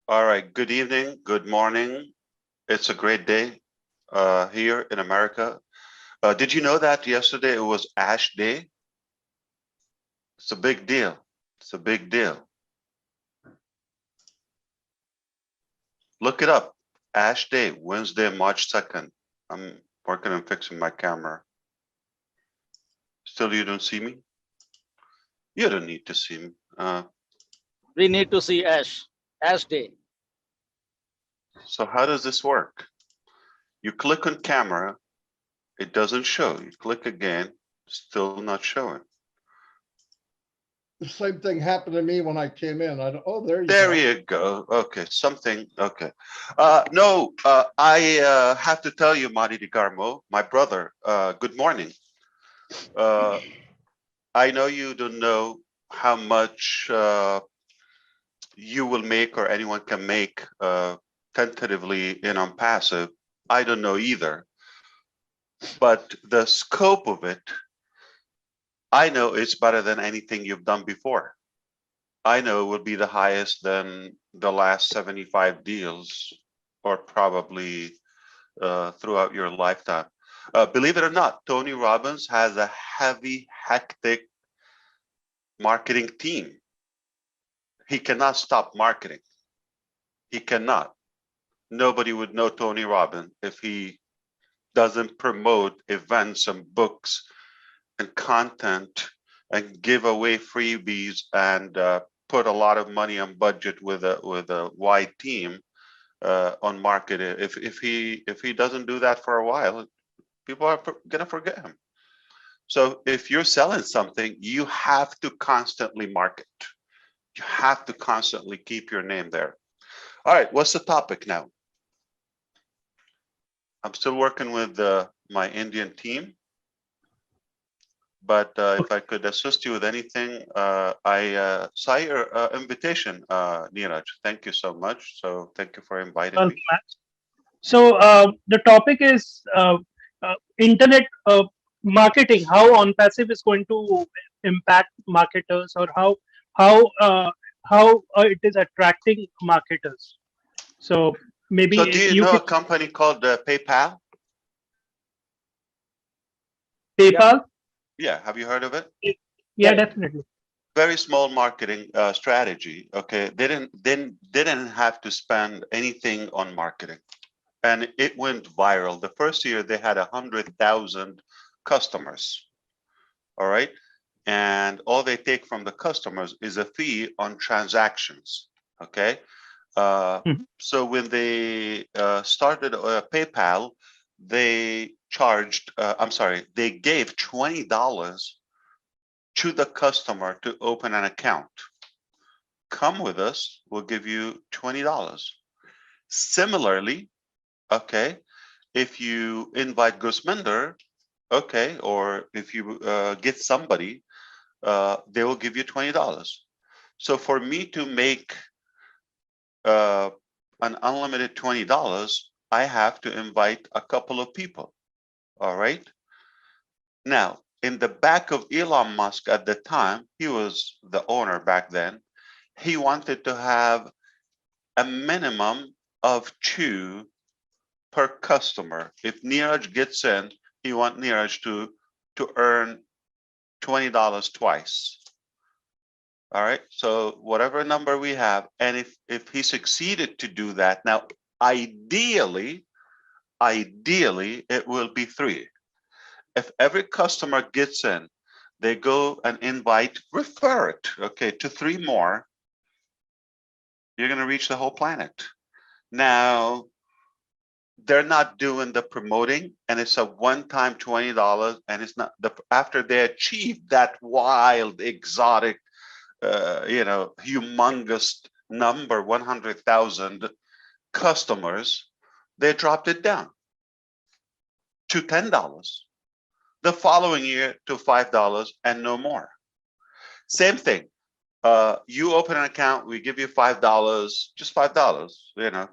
All right. Good evening. Good morning. It's a great day here in America. Did you know that yesterday it was Ash Day? It's a big deal. It's a big deal. Look it up. Ash Day, Wednesday, March 2nd. I'm working on fixing my camera. Still, you don't see me? You don't need to see me. We need to see Ash Day. So how does this work? You click on camera, it doesn't show. You click again, still not showing. The same thing happened to me when I came in. Oh, there you There go. you go. Okay, something. Okay. No, I have to tell you, Marty DiCarmo, my brother, good morning. I know you don't know how much you will make or anyone can make tentatively in Onpassive. I don't know either. But the scope of it, I know it's better than anything you've done before. I know it will be the highest than the last 75 deals, or probably throughout your lifetime. Believe it or not, Tony Robbins has a heavy, hectic marketing team. He cannot stop marketing. He cannot. Nobody would know Tony Robbins if he doesn't promote events and books and content and give away freebies and put a lot of money on budget with a wide team on marketing. If he doesn't do that for a while, people are gonna forget him. So if you're selling something, you have to constantly market. You have to constantly keep your name there. All right, what's the topic now? I'm still working with my Indian team, but if I could assist you with anything, I saw your invitation, Neeraj. Thank you so much. So thank you for inviting me. So the topic is internet marketing. How Onpassive is going to impact marketers, or how it is attracting marketers. So maybe So do you you know a could company called PayPal? PayPal. Yeah, have you heard of it? Yeah, definitely. Very small marketing strategy. Okay, they didn't have to spend anything on marketing, and it went viral. The first year they had 100,000 customers. All right, and all they take from the customers is a fee on transactions. Okay, Mhm. so when they started PayPal, they charged. I'm sorry, they gave $20 to the customer to open an account. Come with us, we'll give you $20. Similarly, okay, if you invite Gusminder, okay, or if you get somebody, they will give you $20. So for me to make uh, an unlimited $20, I have to invite a couple of people. All right. Now, in the back of Elon Musk at the time, he was the owner back then. He wanted to have a minimum of 2 per customer. If Neeraj gets in, he wants Neeraj to earn $20 twice. All right. So whatever number we have, and if he succeeded to do that, now ideally it will be 3. If every customer gets in, they go and refer it, okay, to 3 more, you're going to reach the whole planet. Now, they're not doing the promoting, and it's a one-time $20, and it's not after they achieve that wild, exotic, humongous number, 100,000 customers, they dropped it down to $10. The following year to $5 and no more. Same thing. You open an account, we give you $5, just $5,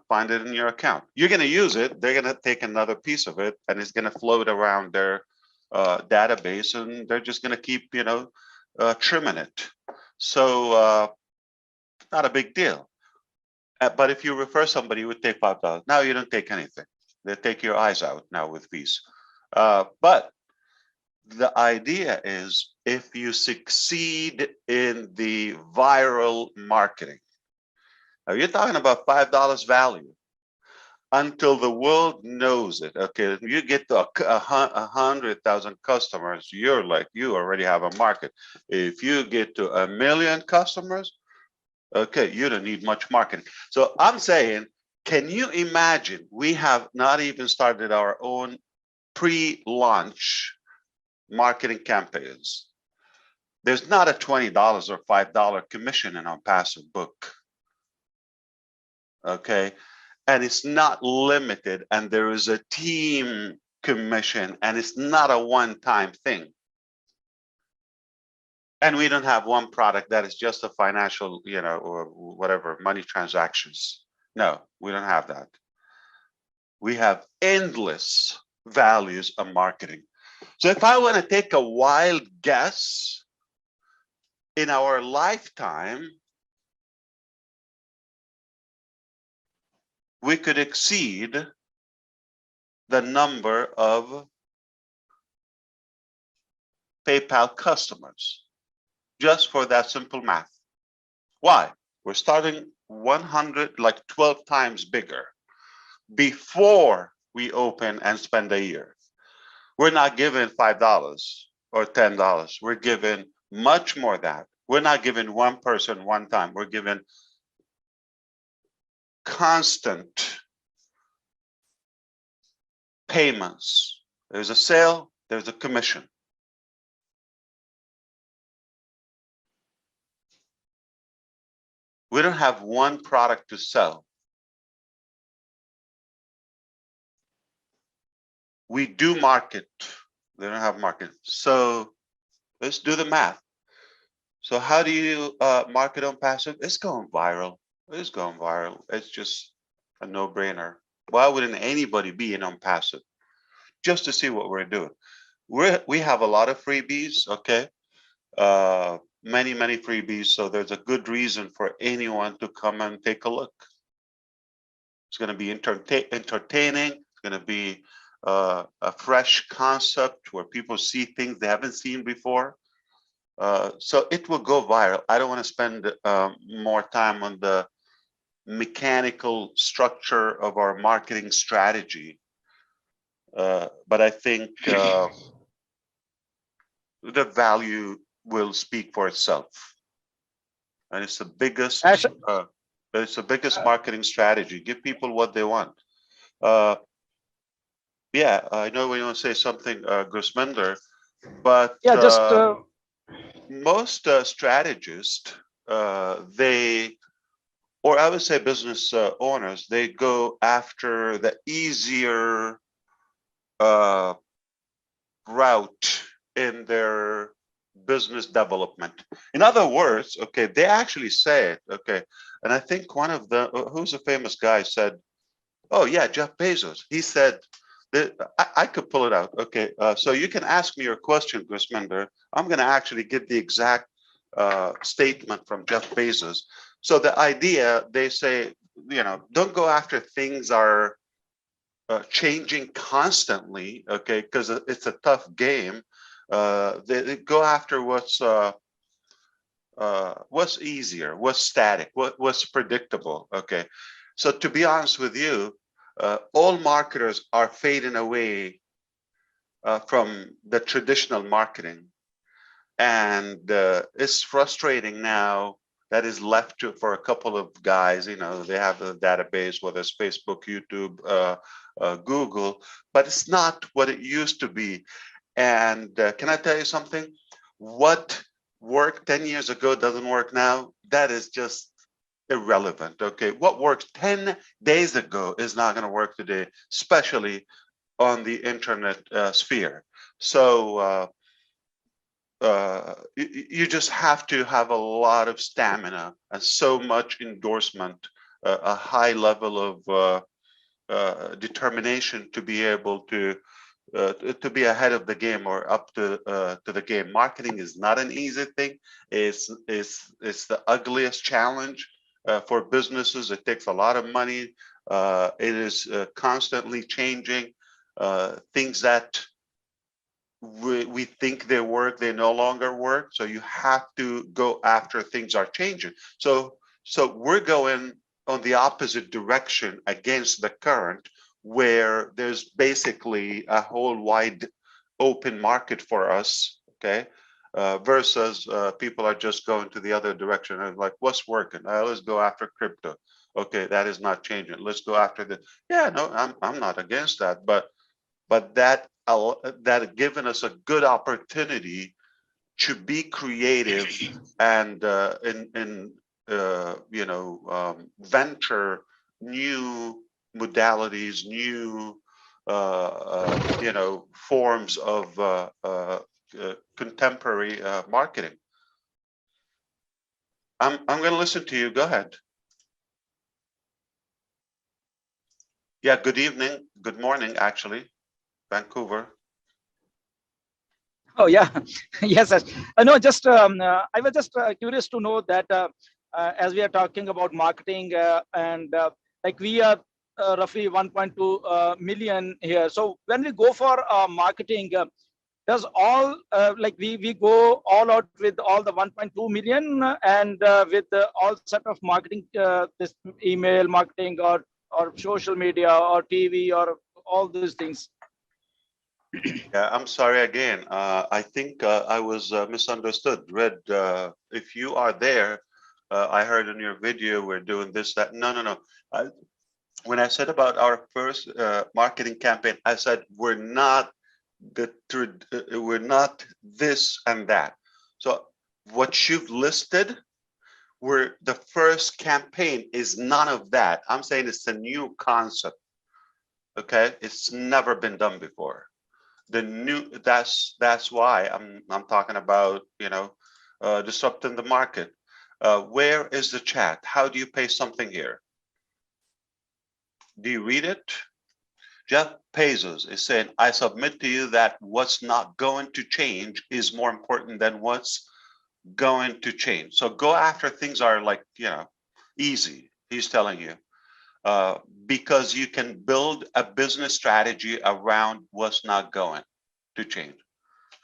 find it in your account. You're going to use it. They're going to take another piece of it, and it's going to float around their database, and they're just going to keep, trimming it. So not a big deal. But if you refer somebody, you would take $5. Now you don't take anything. They take your eyes out now with fees. But the idea is if you succeed in the viral marketing, now you're talking about $5 value until the world knows it. Okay, if you get to 100,000 customers, you're like, you already have a market. If you get to 1 million customers, okay, you don't need much marketing. So I'm saying, can you imagine, we have not even started our own pre-launch marketing campaigns. There's not a $20 or $5 commission in Onpassive book. Okay, and it's not limited, and there is a team commission, and it's not a one-time thing. And we don't have one product that is just a financial, or whatever, money transactions. No, we don't have that. We have endless values of marketing. So if I want to take a wild guess, in our lifetime, we could exceed the number of PayPal customers just for that simple math. Why? We're starting 100, like 12 times bigger before we open and spend a year. We're not giving $5 or $10. We're giving much more than that. We're not giving one person one time. We're giving constant payments. There's a sale, there's a commission. We don't have one product to sell. We do market. They don't have market. So let's do the math. So how do you market Onpassive? It's going viral. It's going viral. It's just a no-brainer. Why wouldn't anybody be in Onpassive? Just to see what we're doing. We have a lot of freebies, okay? Many freebies. So there's a good reason for anyone to come and take a look. It's going to be entertaining. It's going to be a fresh concept where people see things they haven't seen before. So it will go viral. I don't want to spend more time on the mechanical structure of our marketing strategy. But I think the value will speak for itself. And it's the biggest, marketing strategy. Give people what they want. Yeah, I know we want to say something, Gusminder, but Yeah, just most strategists, or I would say business owners, they go after the easier route in their business development. In other words, okay, they actually say it, okay, and I think one of the, who's a famous guy said, oh yeah, Jeff Bezos, he said, I could pull it out, okay, so you can ask me your question, Gusminder. I'm going to actually get the exact statement from Jeff Bezos. So the idea, they say, don't go after things are changing constantly, okay, because it's a tough game. They go after what's easier, what's static, what's predictable, okay. So to be honest with you, all marketers are fading away from the traditional marketing, and it's frustrating now that is left for a couple of guys. They have a database, whether it's Facebook, YouTube, Google, but it's not what it used to be. And can I tell you something? What worked 10 years ago doesn't work now. That is just irrelevant. Okay, what worked 10 days ago is not going to work today, especially on the internet sphere. So you just have to have a lot of stamina and so much endorsement, a high level of determination to be able to be ahead of the game or up to the game. Marketing is not an easy thing. It's the ugliest challenge. for businesses. It takes a lot of money. It is constantly changing. Things that we think they work, they no longer work. So you have to go after things are changing. So we're going on the opposite direction against the current, where there's basically a whole wide open market for us, okay? Versus people are just going to the other direction and like, what's working? Let's go after crypto. Okay, that is not changing. Let's go after the, yeah, no, I'm not against that, but that given us a good opportunity to be creative and venture new modalities, new forms of contemporary marketing. I'm going to listen to you. Go ahead. Yeah. Good evening. Good morning, actually. Vancouver. Oh yeah, yes. Yes. No, just I was just curious to know that as we are talking about marketing and like we are roughly 1.2 million here. So when we go for marketing, does all like we go all out with all the 1.2 million and with all set of marketing, this email marketing or social media or TV or all these things? Yeah, I'm sorry again. I think I was misunderstood. Red, if you are there, I heard in your video we're doing this, that. No, no, no. When I said about our first marketing campaign, I said we're not we're not this and that. So what you've listed, where the first campaign is none of that. I'm saying it's a new concept. Okay, it's never been done before. The new, that's why I'm talking about, disrupting the market. Where is the chat? How do you pay something here? Do you read it? Jeff Bezos is saying, I submit to you that what's not going to change is more important than what's going to change. So go after things are like, easy. He's telling you, because you can build a business strategy around what's not going to change.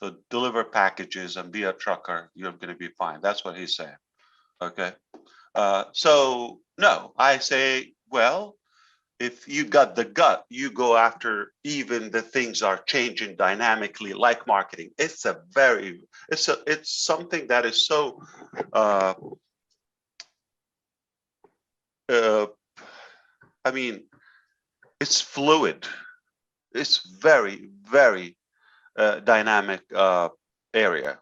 So deliver packages and be a trucker, you're going to be fine. That's what he's saying. Okay. So no, I say, well, if you got the gut, you go after even the things are changing dynamically, like marketing. It's something that is so I mean, it's fluid. It's very, very dynamic area.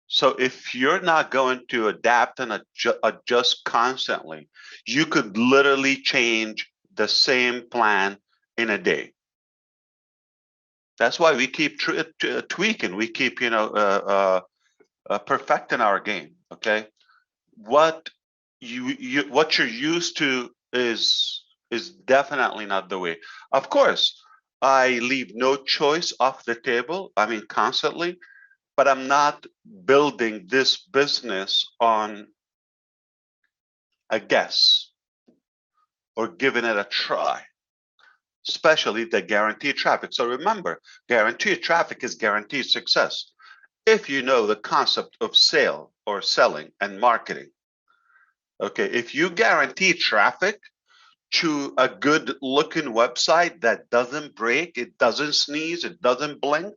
So if you're not going to adapt and adjust constantly, you could literally change the same plan in a day. That's why we keep tweaking. We keep, perfecting our game. Okay, what what you're used to is definitely not the way. Of course, I leave no choice off the table. I mean, constantly. But I'm not building this business on a guess or giving it a try, especially the guaranteed traffic. So remember, guaranteed traffic is guaranteed success. If you know the concept of sale or selling and marketing, okay, if you guarantee traffic to a good looking website that doesn't break, it doesn't sneeze, it doesn't blink,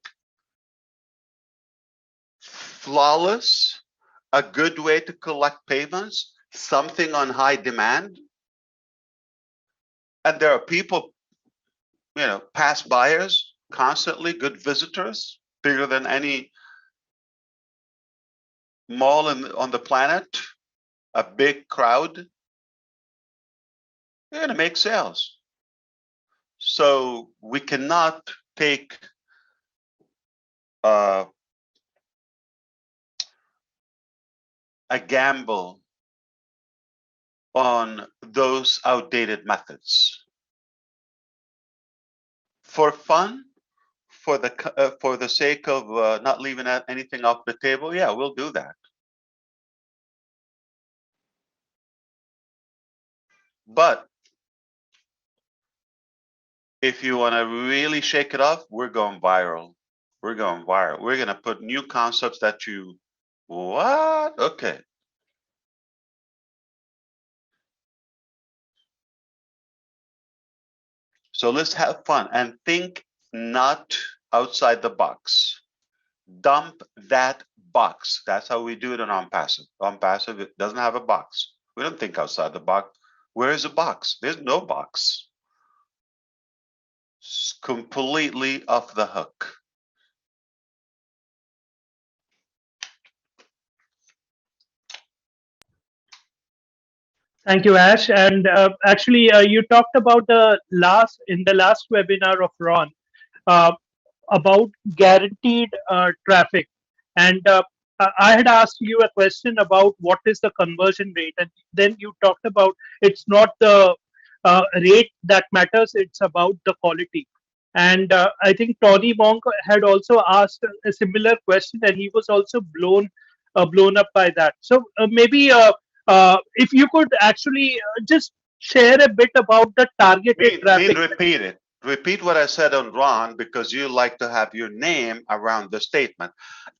flawless, a good way to collect payments, something on high demand. And there are people, past buyers, constantly good visitors, bigger than any mall on the planet, a big crowd. You're going to make sales. So we cannot take a gamble on those outdated methods. For fun, for the sake of not leaving anything off the table, yeah, we'll do that. But if you want to really shake it off, we're going viral. We're going viral. We're going to put new concepts that you, what? Okay. So let's have fun and think not outside the box. Dump that box. That's how we do it on Onpassive. Onpassive, it doesn't have a box. We don't think outside the box. Where is a box? There's no box. It's completely off the hook. Thank you, Ash. And actually, you talked about in the last webinar of Ron uh, about guaranteed traffic, and I had asked you a question about what is the conversion rate, and then you talked about it's not the rate that matters; it's about the quality. And I think Tony Monk had also asked a similar question, and he was also blown up by that. So maybe if you could actually just share a bit about the targeted traffic. Repeat it. Repeat what I said on Ron because you like to have your name around the statement.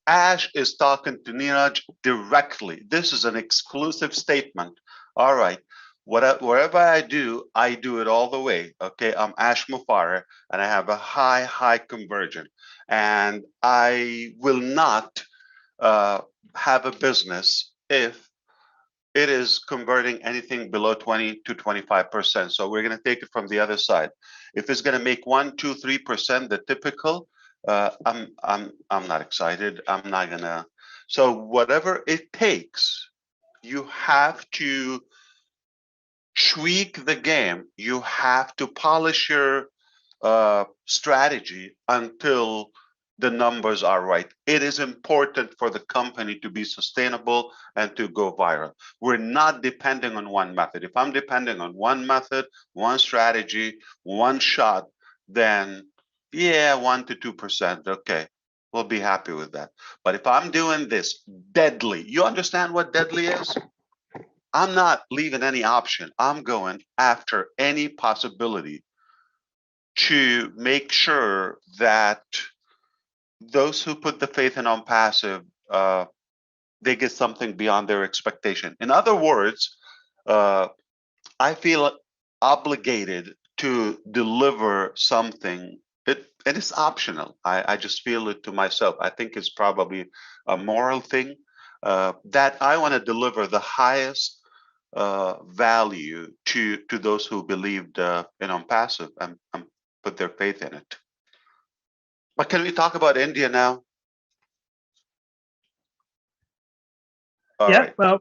Ash is talking to Neeraj directly. This is an exclusive statement. All right. Wherever I do it all the way. Okay. I'm Ash Mufareh and I have a high conversion. And I will not have a business if it is converting anything below 20 to 25%. So we're going to take it from the other side. If it's going to make 1, 2, 3%, the typical, I'm not excited. I'm not gonna. So whatever it takes, you have to tweak the game. You have to polish your strategy until the numbers are right. It is important for the company to be sustainable and to go viral. We're not depending on one method. If I'm depending on one method, one strategy, one shot, then yeah, 1 to 2%. Okay, we'll be happy with that. But if I'm doing this deadly, you understand what deadly is? I'm not leaving any option. I'm going after any possibility to make sure that those who put the faith in Onpassive, they get something beyond their expectation. In other words, I feel obligated to deliver something. It is optional. I just feel it to myself. I think it's probably a moral thing that I want to deliver the highest value to those who believed in Onpassive and put their faith in it. But can we talk about India now? All Yeah. right. Well,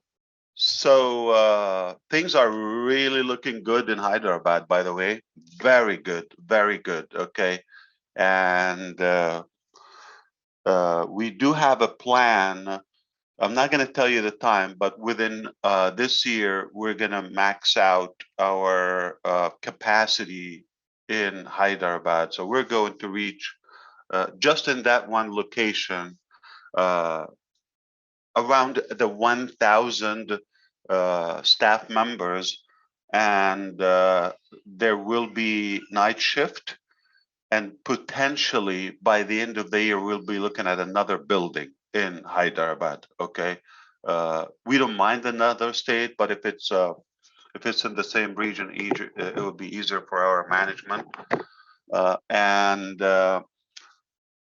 So things are really looking good in Hyderabad, by the way. Very good, very good. Okay. And we do have a plan. I'm not going to tell you the time, but within this year, we're going to max out our capacity in Hyderabad. So we're going to reach just in that one location uh, around the 1,000 staff members, and there will be night shift. And potentially by the end of the year, we'll be looking at another building in Hyderabad. Okay, we don't mind another state, but if it's in the same region, it will be easier for our management. And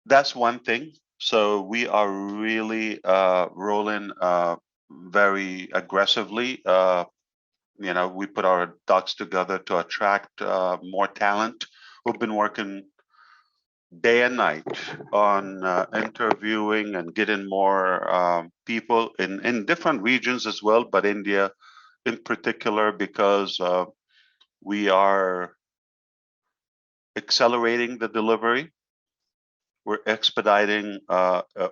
that's one thing. So we are really rolling very aggressively. We put our ducks together to attract more talent. We've been working day and night on interviewing and getting more people in different regions as well, but India in particular, because we are accelerating the delivery. We're expediting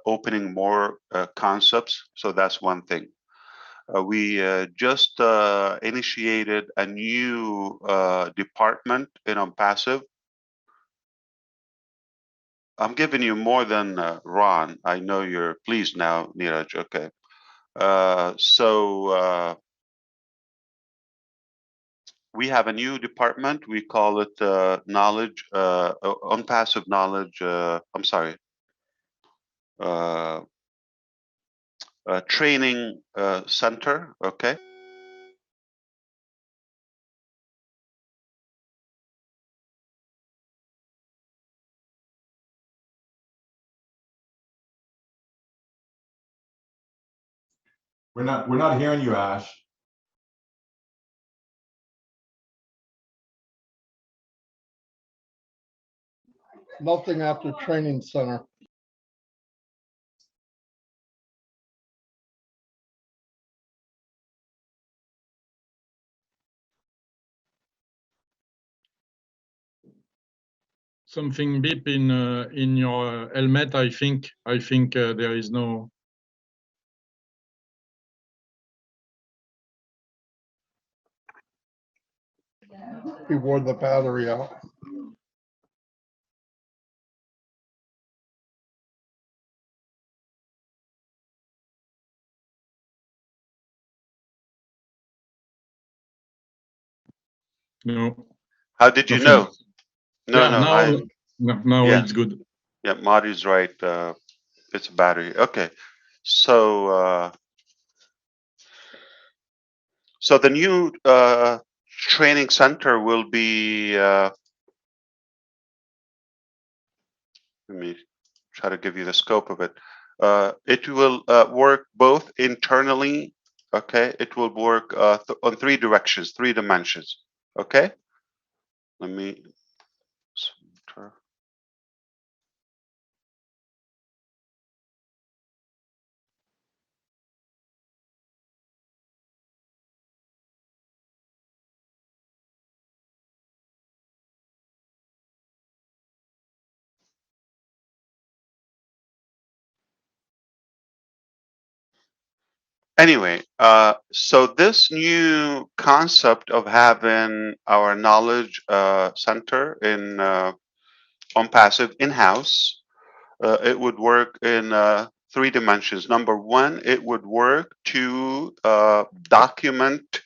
opening more concepts. So that's one thing. We just initiated a new department in Onpassive. I'm giving you more than Ron. I know you're pleased now, Neeraj. Okay. So we have a new department. We call it knowledge, Onpassive knowledge. I'm sorry, training center. Okay. We're not hearing you, Ash. Nothing after training center. Something beep in your helmet. I think there is no. He wore the battery out. No. How did you Nothing. know? No, Yeah, no. now Yeah. it's good. Yeah, Marty's right. It's a battery. Okay. So so the new training center will be. Let me try to give you the scope of it. It will work both internally. Okay. It will work on three directions, three dimensions. Okay. Let me. Anyway, so this new concept of having our knowledge center in Onpassive in-house, it would work in three dimensions. Number one, it would work to document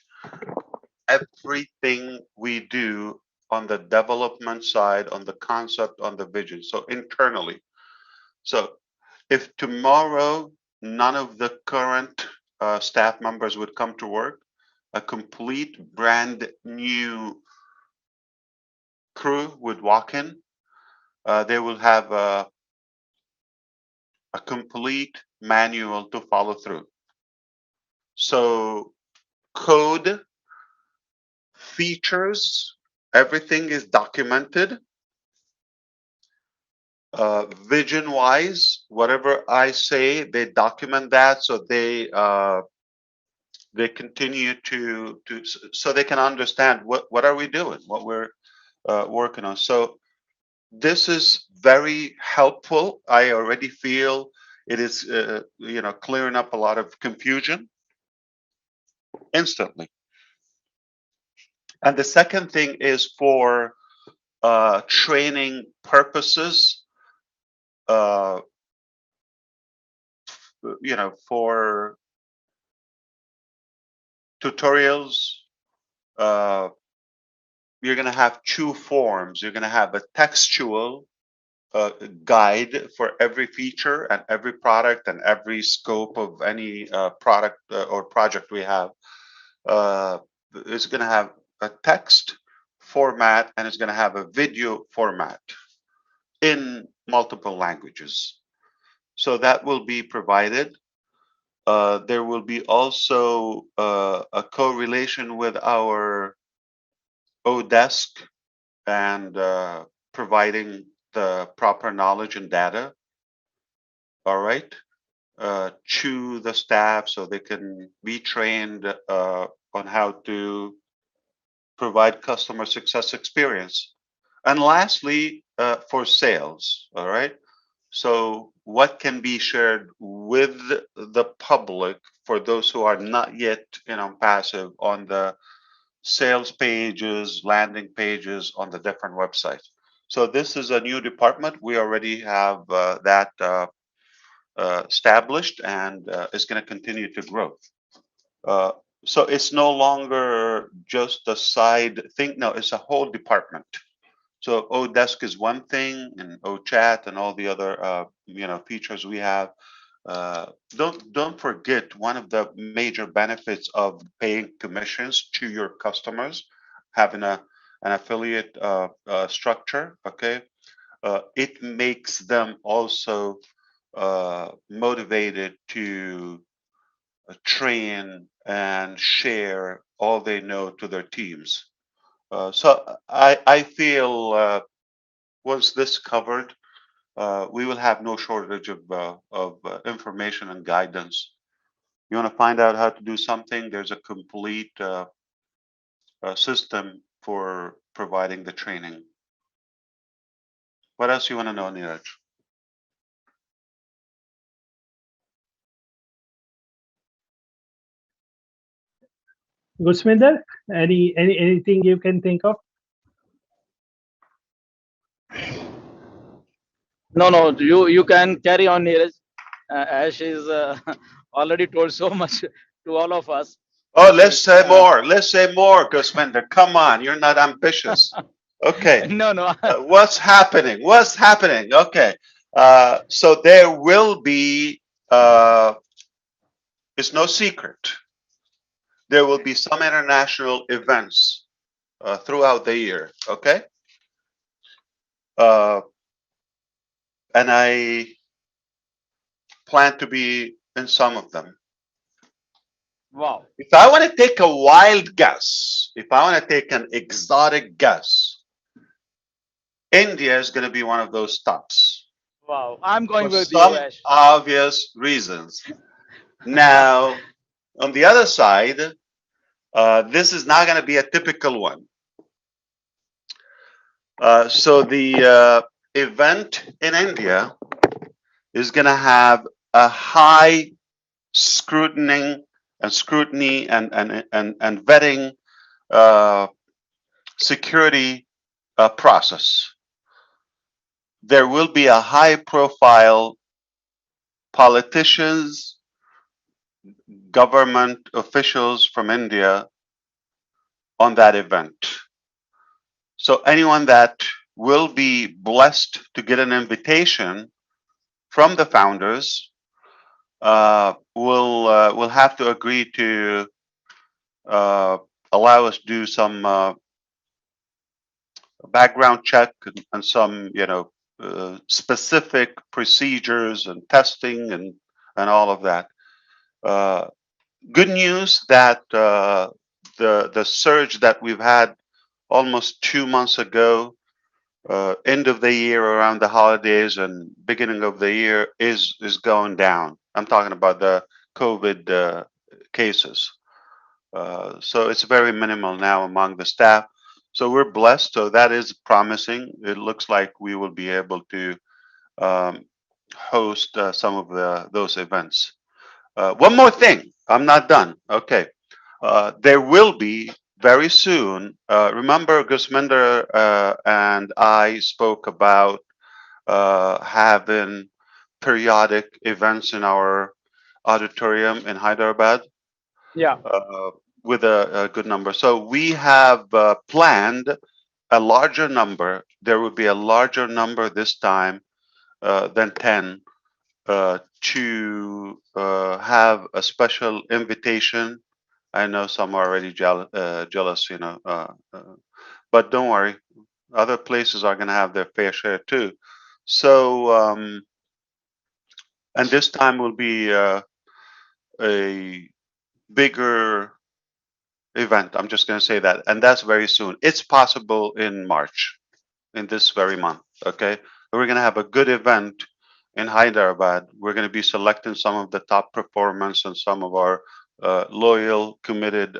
everything we do on the development side, on the concept, on the vision. So internally. So if tomorrow none of the current staff members would come to work, a complete brand new crew would walk in. They will have a complete manual to follow through. So code, features, everything is documented. Vision wise, whatever I say, they document that so they continue to so they can understand what are we doing, what we're working on. So this is very helpful. I already feel it is clearing up a lot of confusion instantly. And the second thing is for training purposes, for tutorials. You're going to have two forms. You're going to have a textual guide for every feature and every product and every scope of any product or project we have. It's going to have a text format and it's going to have a video format in multiple languages. So that will be provided. There will be also a correlation with our O-Desk and providing the proper knowledge and data, all right, to the staff so they can be trained on how to provide customer success experience. And lastly, for sales, all right. So what can be shared with the public for those who are not yet in Onpassive on the sales pages, landing pages on the different websites. So this is a new department. We already have that established and it's going to continue to grow. So it's no longer just a side thing. No, it's a whole department. So O-Desk is one thing, and O-Chat and all the other features we have. Don't forget, one of the major benefits of paying commissions to your customers, having an affiliate structure. Okay, it makes them also motivated to train and share all they know to their teams. So I feel once this covered, we will have no shortage of information and guidance. You want to find out how to do something? There's a complete system for providing the training. What else you want to know, Neeraj? Gusminder, anything you can think of? No, you can carry on, Neeraj. Ash is already told so much to all of us. Oh, let's say more. Let's say more, Gusminder. Come on, you're not ambitious. Okay. No. What's happening? What's happening? Okay. So there will be, it's no secret, there will be some international events throughout the year. Okay. And I plan to be in some of them. Wow. If I want to take a wild guess, if I want to take an exotic guess, India is going to be one of those stops. Wow. I'm going For with you, some Ash. obvious reasons. Now, on the other side, this is not going to be a typical one. So the event in India is going to have a high scrutiny and vetting security process. There will be a high profile politicians, government officials from India on that event. So anyone that will be blessed to get an invitation from the founders will have to agree to allow us to do some background check and some specific procedures and testing and all of that. Good news that the surge that we've had almost 2 months ago, end of the year around the holidays and beginning of the year is going down. I'm talking about the COVID cases. So it's very minimal now among the staff. So we're blessed. So that is promising. It looks like we will be able to host some of those events. One more thing. I'm not done. Okay. There will be very soon. Remember, Gusminder and I spoke about having periodic events in our auditorium in Hyderabad. Yeah. With a good number. So we have planned a larger number. There will be a larger number this time than 10 to have a special invitation. I know some are already jealous, but don't worry. Other places are going to have their fair share too. So, and this time will be a bigger event. I'm just going to say that. And that's very soon. It's possible in March, in this very month. Okay. We're going to have a good event in Hyderabad. We're going to be selecting some of the top performers and some of our loyal, committed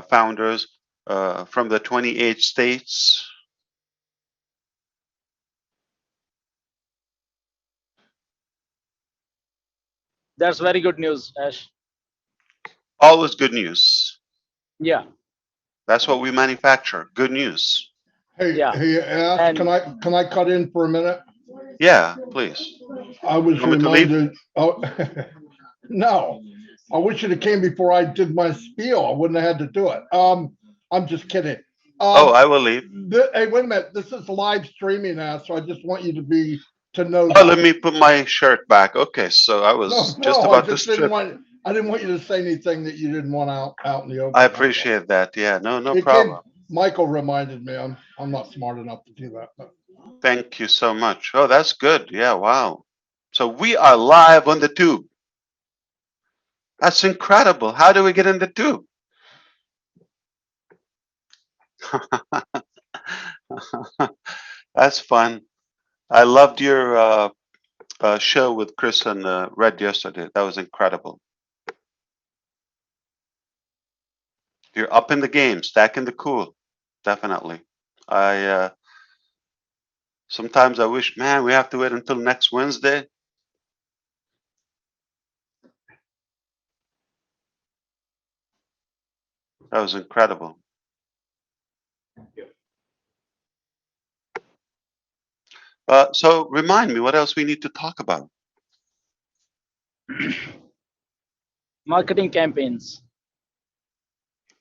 founders from the 28 states. That's very good news, Ash. Always good news. Yeah. That's what we manufacture. Good news. Hey, Yeah. hey, Ash, And- can I cut in for a minute? Yeah, please. I was You want me to leave? reminded. Oh, no. I wish it had came before I did my spiel. I wouldn't have had to do it. I'm just kidding. Oh, I will leave. Hey, wait a minute. This is live streaming now, so I just want you to know Oh, that. let me put my shirt back. Okay, so I was just I about to just didn't strip. want. I didn't want you to say anything that you didn't want out in the open. I that's all. appreciate that. Yeah, no It problem. Michael reminded me. I'm not smart enough to do that. But. Thank you so much. Oh, that's good. Yeah, wow. So we are live on the tube. That's incredible. How do we get in the tube? That's fun. I loved your show with Chris and Red yesterday. That was incredible. You're up in the game, stacking the cool. Definitely. I sometimes I wish, man, we have to wait until next Wednesday. That was incredible. So remind me, what else we need to talk about? Marketing campaigns.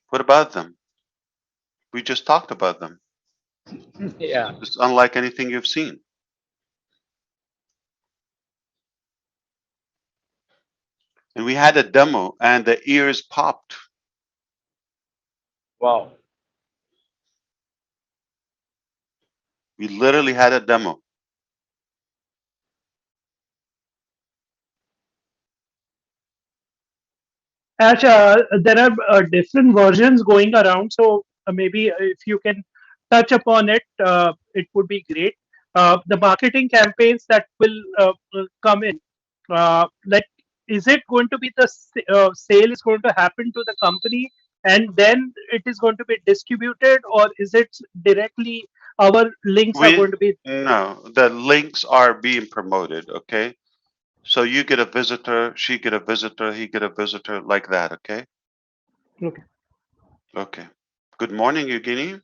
What about them? We just talked about them. Yeah. It's unlike anything you've seen. And we had a demo and the ears popped. Wow. We literally had a demo. Ash, there are different versions going around, so maybe if you can touch upon it, it would be great. The marketing campaigns that will come in, like, is it going to be sale is going to happen to the company and then it is going to be distributed, or is it directly our links are going to be? No, the links are being promoted, okay? So you get a visitor, she get a visitor, he get a visitor, like that, okay? Okay. Okay. Good morning, Eugenie.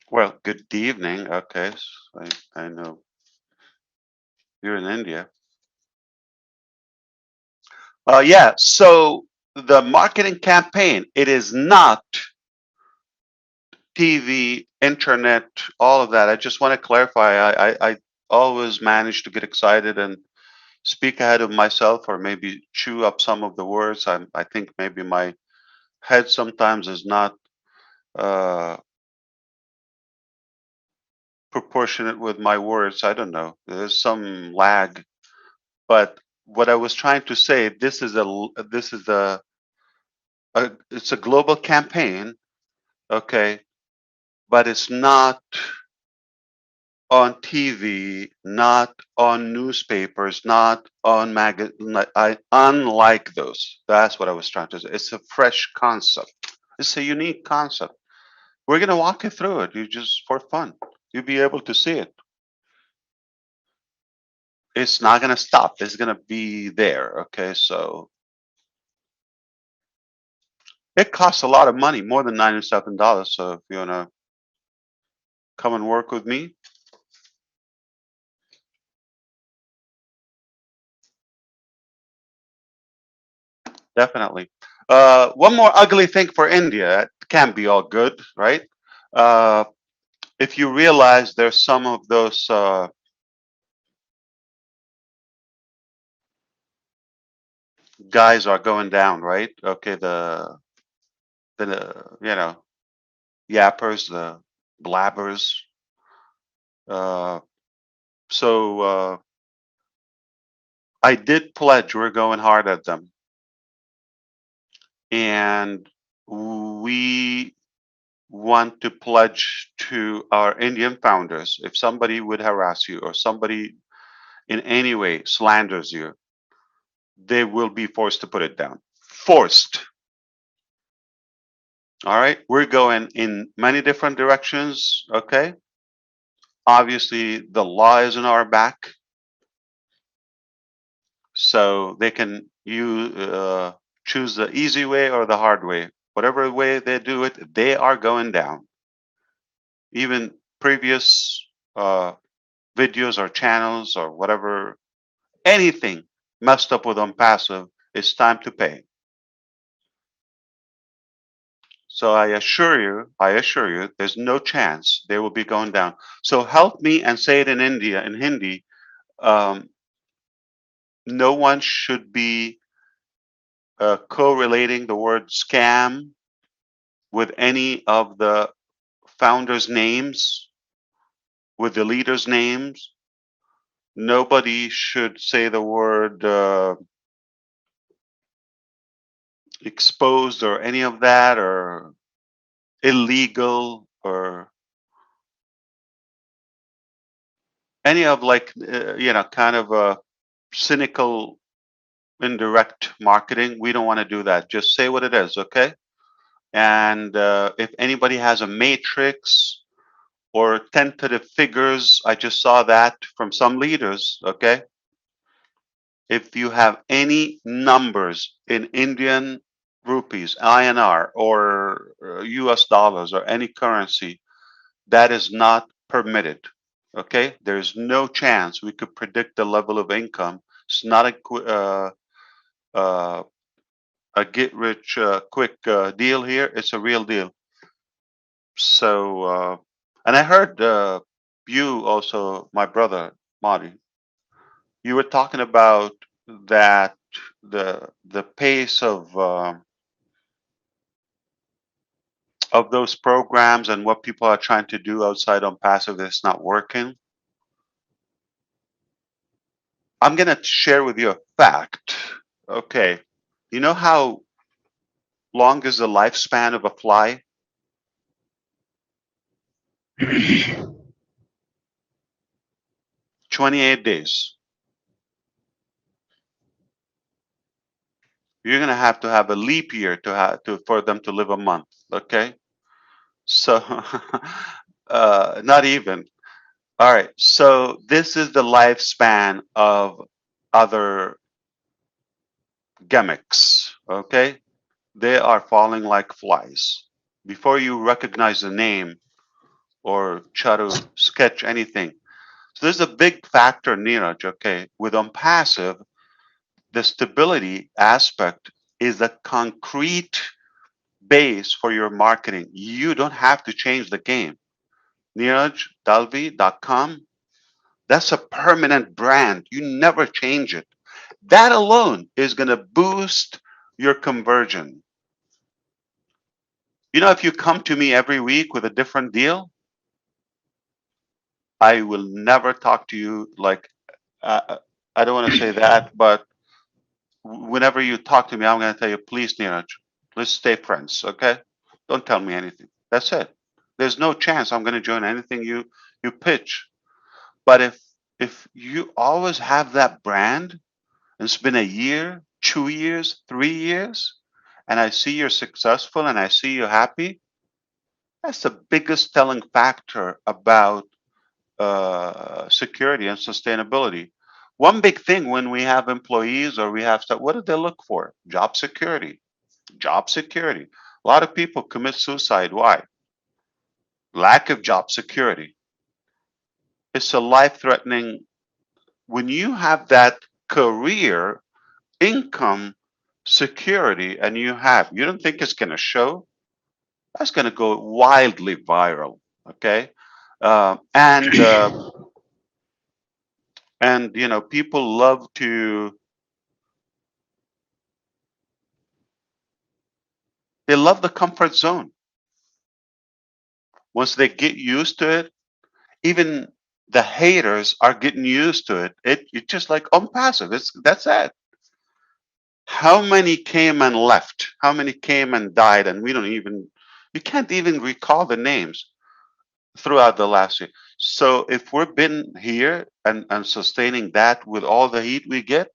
Well, good evening. Okay, so I know you're in India. Yeah, so the marketing campaign, it is not TV, internet, all of that. I just want to clarify. I always manage to get excited and speak ahead of myself, or maybe chew up some of the words. I think maybe my head sometimes is not proportionate with my words. I don't know. There's some lag, but what I was trying to say, it's a global campaign, okay, but it's not on TV, not on newspapers, not on unlike those. That's what I was trying to say. It's a fresh concept. It's a unique concept. We're gonna walk you through it. You just for fun. You'll be able to see it. It's not gonna stop. It's gonna be there. Okay, so it costs a lot of money, more than $97. So if you wanna come and work with me, definitely. One more ugly thing for India. It can't be all good, right? If you realize there's some of those guys are going down, right? Okay, the yappers, the blabbers. So I did pledge we're going hard at them, and we want to pledge to our Indian founders, if somebody would harass you or somebody in any way slanders you, they will be forced to put it down. Forced. All right, we're going in many different directions, okay? Obviously, the law is in our back, so they can choose the easy way or the hard way. Whatever way they do it, they are going down. Even previous videos or channels or whatever, anything messed up with Onpassive, it's time to pay. So I assure you, there's no chance they will be going down. So help me and say it in Hindi. No one should be correlating the word scam with any of the founders' names, with the leaders' names. Nobody should say the word exposed or any of that, or illegal, or any of like, kind of a cynical, indirect marketing. We don't want to do that. Just say what it is, okay? And if anybody has a matrix or tentative figures, I just saw that from some leaders, okay? If you have any numbers in Indian rupees, INR, or US dollars, or any currency, that is not permitted. Okay, there's no chance we could predict the level of income. It's not a get rich quick deal here. It's a real deal. So, and I heard you also, my brother Marty, you were talking about that the pace of those programs and what people are trying to do outside Onpassive is not working. I'm going to share with you a fact. Okay. You know how long is the lifespan of a fly? 28 days. You're going to have a leap year for them to live a month. Okay. So, not even. All right. So this is the lifespan of other gimmicks. Okay. They are falling like flies. Before you recognize the name or try to sketch anything. So there's a big factor, Neeraj, okay? With Onpassive, the stability aspect is a concrete base for your marketing. You don't have to change the game. NeerajDalvi.com, that's a permanent brand. You never change it. That alone is going to boost your conversion. You know, if you come to me every week with a different deal, I will never talk to you like, I don't want to say that, but whenever you talk to me, I'm going to tell you, please, Neeraj, let's stay friends, okay? Don't tell me anything. That's it. There's no chance I'm going to join anything you pitch. But if you always have that brand, and it's been a year, 2 years, 3 years, and I see you're successful and I see you're happy, that's the biggest telling factor about security and sustainability. One big thing when we have employees or we have stuff, what do they look for? Job security. Job security. A lot of people commit suicide. Why? Lack of job security. It's a life-threatening. When you have that career, income, security, and you don't think it's going to show? That's going to go wildly viral. Okay, and people love to. They love the comfort zone. Once they get used to it, even the haters are getting used to it. It's just like Onpassive. That's it. How many came and left? How many came and died? And you can't even recall the names throughout the last year. So if we've been here and sustaining that with all the heat we get,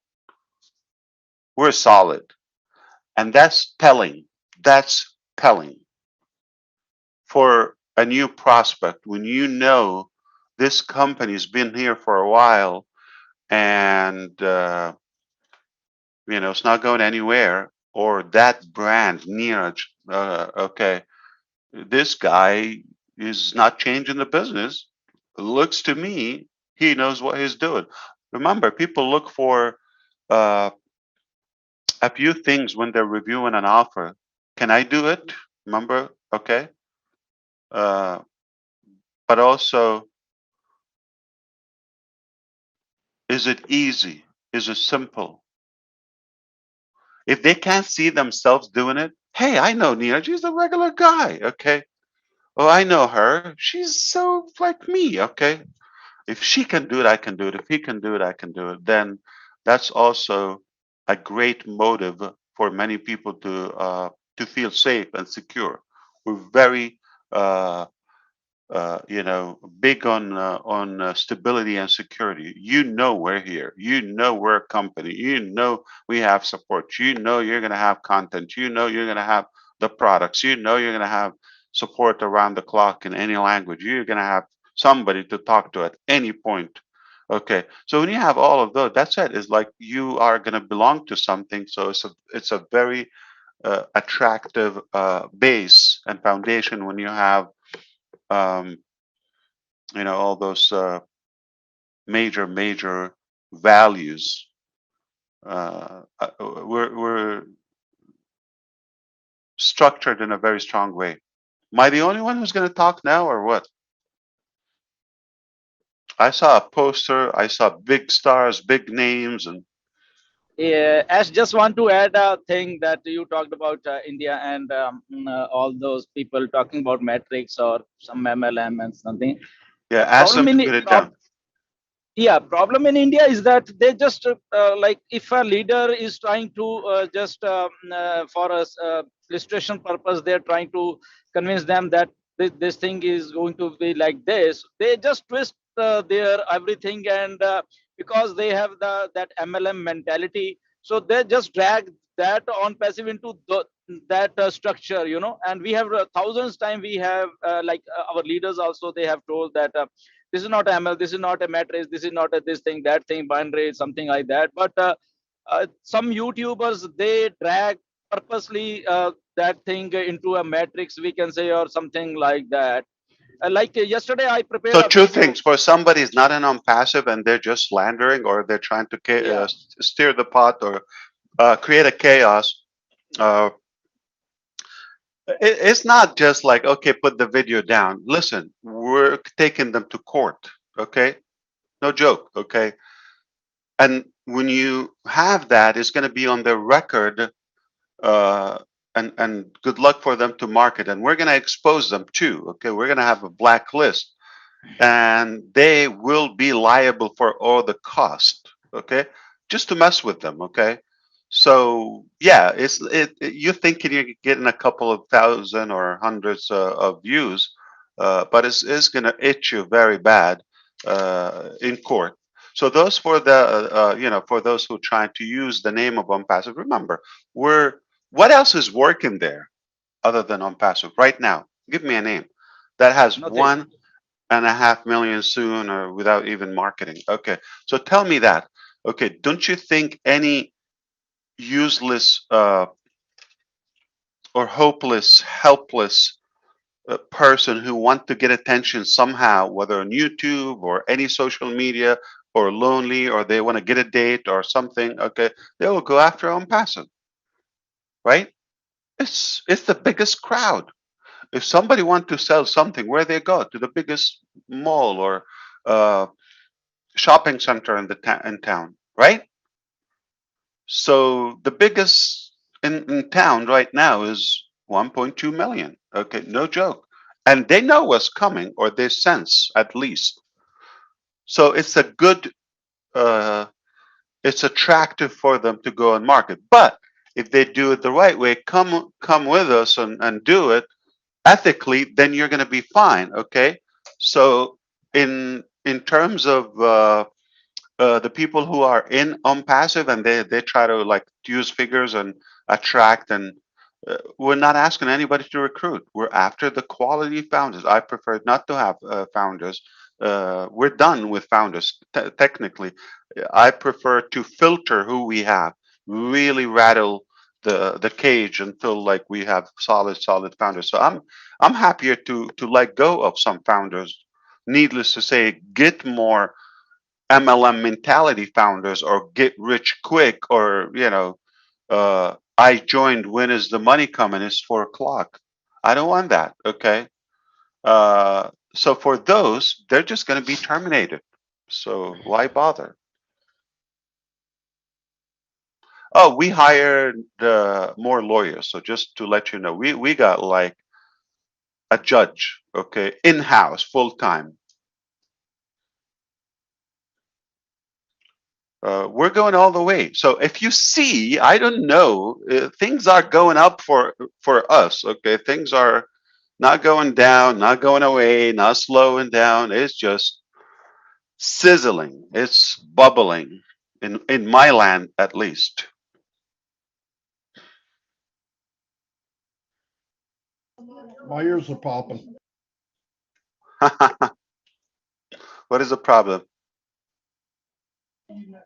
we're solid. And that's telling. That's telling for a new prospect when you know this company's been here for a while and it's not going anywhere, or that brand Neeraj, okay, this guy is not changing the business. Looks to me he knows what he's doing. Remember, people look for a few things when they're reviewing an offer. Can I do it? Remember? Okay. But also, is it easy? Is it simple? If they can't see themselves doing it, hey, I know Nina. She's a regular guy. Okay. Oh, I know her. She's so like me. Okay. If she can do it, I can do it. If he can do it, I can do it. Then that's also a great motive for many people to feel safe and secure. We're very big on stability and security. You know we're here. You know we're a company. You know we have support. You know you're gonna have content. You know you're gonna have the products. You know you're gonna have support around the clock in any language. You're gonna have somebody to talk to at any point. Okay, so when you have all of those, that's it. It's like you are gonna belong to something. So it's a very attractive base and foundation when you have um, all those major values. We're structured in a very strong way. Am I the only one who's going to talk now, or what? I saw a poster. I saw big stars, big names, and Yeah, Ash, just want to add a thing that you talked about India and all those people talking about metrics or some MLM and something. yeah, ask them to put it down. Yeah, problem in India is that they just like if a leader is trying to just for a illustration purpose, they're trying to convince them that this thing is going to be like this. They just twist their everything, and because they have that MLM mentality, so they just drag that on passive into that structure, and we have thousands time we have our leaders also, they have told that this is not ML, this is not a matrix, this is not a this thing, that thing, binary, something like that. But some YouTubers, they drag purposely that thing into a matrix, we can say, or something like that. Yesterday, I prepared So a two video. things: for somebody who's not an passive and they're just slandering, or they're trying to Yeah, steer the pot or create a chaos. Uh, it's not just like, okay, put the video down. Listen, we're taking them to court. Okay, no joke. Okay, and when you have that, it's going to be on their record. Uh, and good luck for them to market. And we're going to expose them too. Okay, we're going to have a blacklist, and they will be liable for all the cost. Okay, just to mess with them. Okay. So yeah, you're thinking you're getting a couple of thousand or hundreds of views, but it's going to itch you very bad in court. So those for the for those who try to use the name of Onpassive, remember, what else is working there other than Onpassive right now? Give me a name that has nothing. 1.5 million soon, or without even marketing. Okay, so tell me that. Okay, don't you think any useless or hopeless, helpless person who want to get attention somehow, whether on YouTube or any social media, or lonely, or they want to get a date or something, okay, they will go after Onpassive, right? It's the biggest crowd. If somebody want to sell something, where they go to the biggest mall or uh, shopping center in in town, right? So the biggest in town right now is 1.2 million. Okay, no joke. And they know what's coming, or they sense at least. So it's a good, it's attractive for them to go and market. But if they do it the right way, come with us and do it ethically, then you're going to be fine. Okay. So in terms of the people who are in Onpassive, and they try to like use figures and attract, and we're not asking anybody to recruit. We're after the quality founders. I prefer not to have founders. We're done with founders. Technically, I prefer to filter who we have, really rattle the cage until like we have solid founders. So I'm happier to let go of some founders. Needless to say, get more MLM mentality founders or get rich quick, or I joined, when is the money coming? It's 4 o'clock. I don't want that. Okay. So for those, they're just going to be terminated. So why bother? Oh, we hired more lawyers. So just to let you know, we got like a judge, okay, in-house, full-time. We're going all the way. So if you see, I don't know, things are going up for us. Okay, things are not going down, not going away, not slowing down. It's just sizzling. It's bubbling in my land, at least. My ears are popping. What is the problem?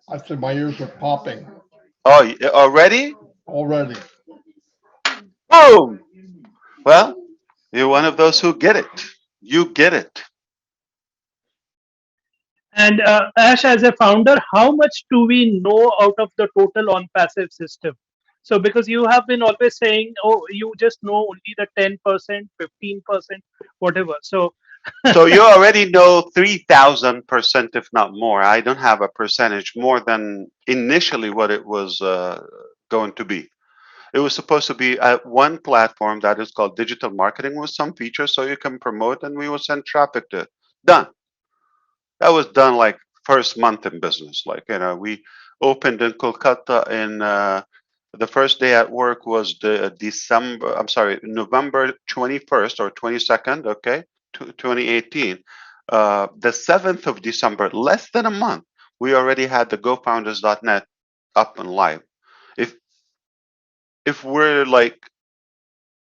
I said my ears are popping Oh, already? already. Boom! Well, you're one of those who get it. You get it. And Ash, as a founder, how much do we know out of the total on-passive system? So because you have been always saying, oh, you just know only the 10%, 15%, whatever. So So you already know 3,000%, if not more. I don't have a percentage more than initially what it was going to be. It was supposed to be at one platform that is called digital marketing with some features so you can promote, and we will send traffic to it. Done. That was done like first month in business. Like, we opened in Kolkata in the first day at work was November 21st or 22nd, okay, 2018. The 7th of December, less than a month, we already had the GoFounders.net up and live. If we're like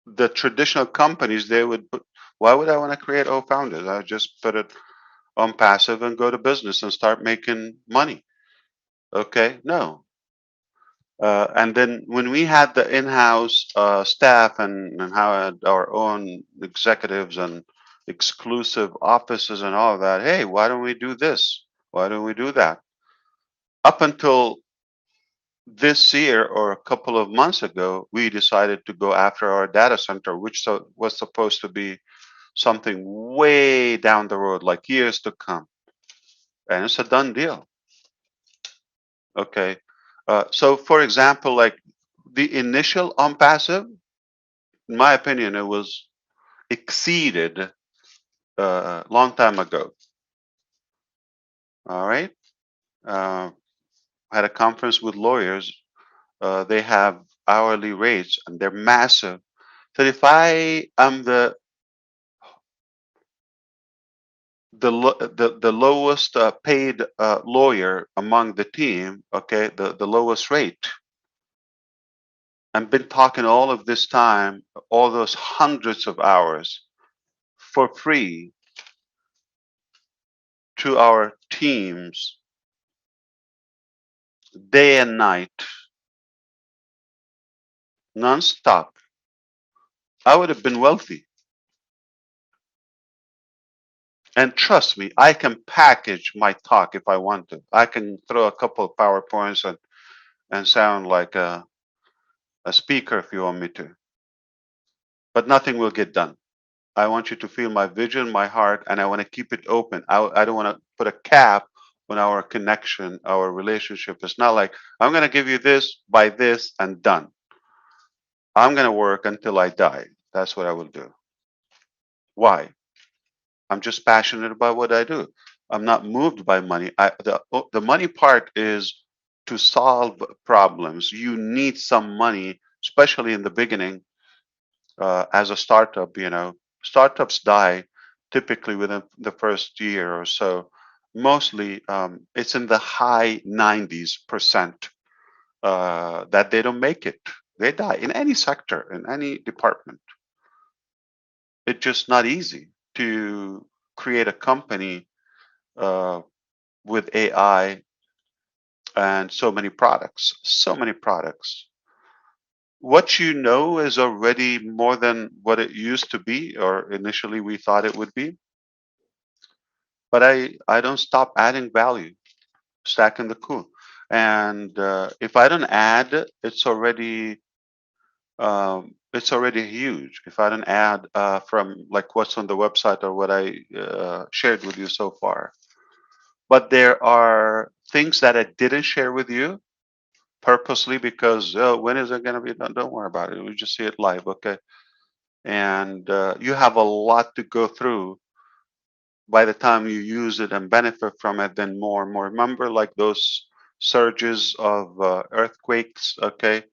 the traditional companies, they would put, why would I want to create O-Founders? I just put it on passive and go to business and start making money. Okay, no. And then when we had the in-house staff and had our own executives and exclusive offices and all of that, hey, why don't we do this? Why don't we do that? Up until this year or a couple of months ago, we decided to go after our data center, which was supposed to be something way down the road, like years to come. And it's a done deal. Okay. So for example, like the initial on-passive, in my opinion, it was exceeded a long time ago. All right. Had a conference with lawyers. They have hourly rates and they're massive. So if I am the lowest paid lawyer among the team, okay, the lowest rate, and been talking all of this time, all those hundreds of hours for free to our teams day and night, nonstop, I would have been wealthy. And trust me, I can package my talk if I want to. I can throw a couple of PowerPoints and sound like a speaker if you want me to. But nothing will get done. I want you to feel my vision, my heart, and I want to keep it open. I don't want to put a cap on our connection, our relationship. It's not like I'm going to give you this, buy this, and done. I'm going to work until I die. That's what I will do. Why? I'm just passionate about what I do. I'm not moved by money. The money part is to solve problems. You need some money, especially in the beginning. As a startup, startups die typically within the first year or so. Mostly, it's in the high 90s% that they don't make it. They die in any sector, in any department. It's just not easy to create a company with AI and so many products, so many products. What you know is already more than what it used to be, or initially we thought it would be. But I don't stop adding value. stacking the cool. And if I don't add, it's already huge. If I don't add from like what's on the website or what I shared with you so far. But there are things that I didn't share with you purposely because when is it going to be done? Don't worry about it. We just see it live, okay? And you have a lot to go through by the time you use it and benefit from it, then more and more. Remember, like those surges of earthquakes, okay?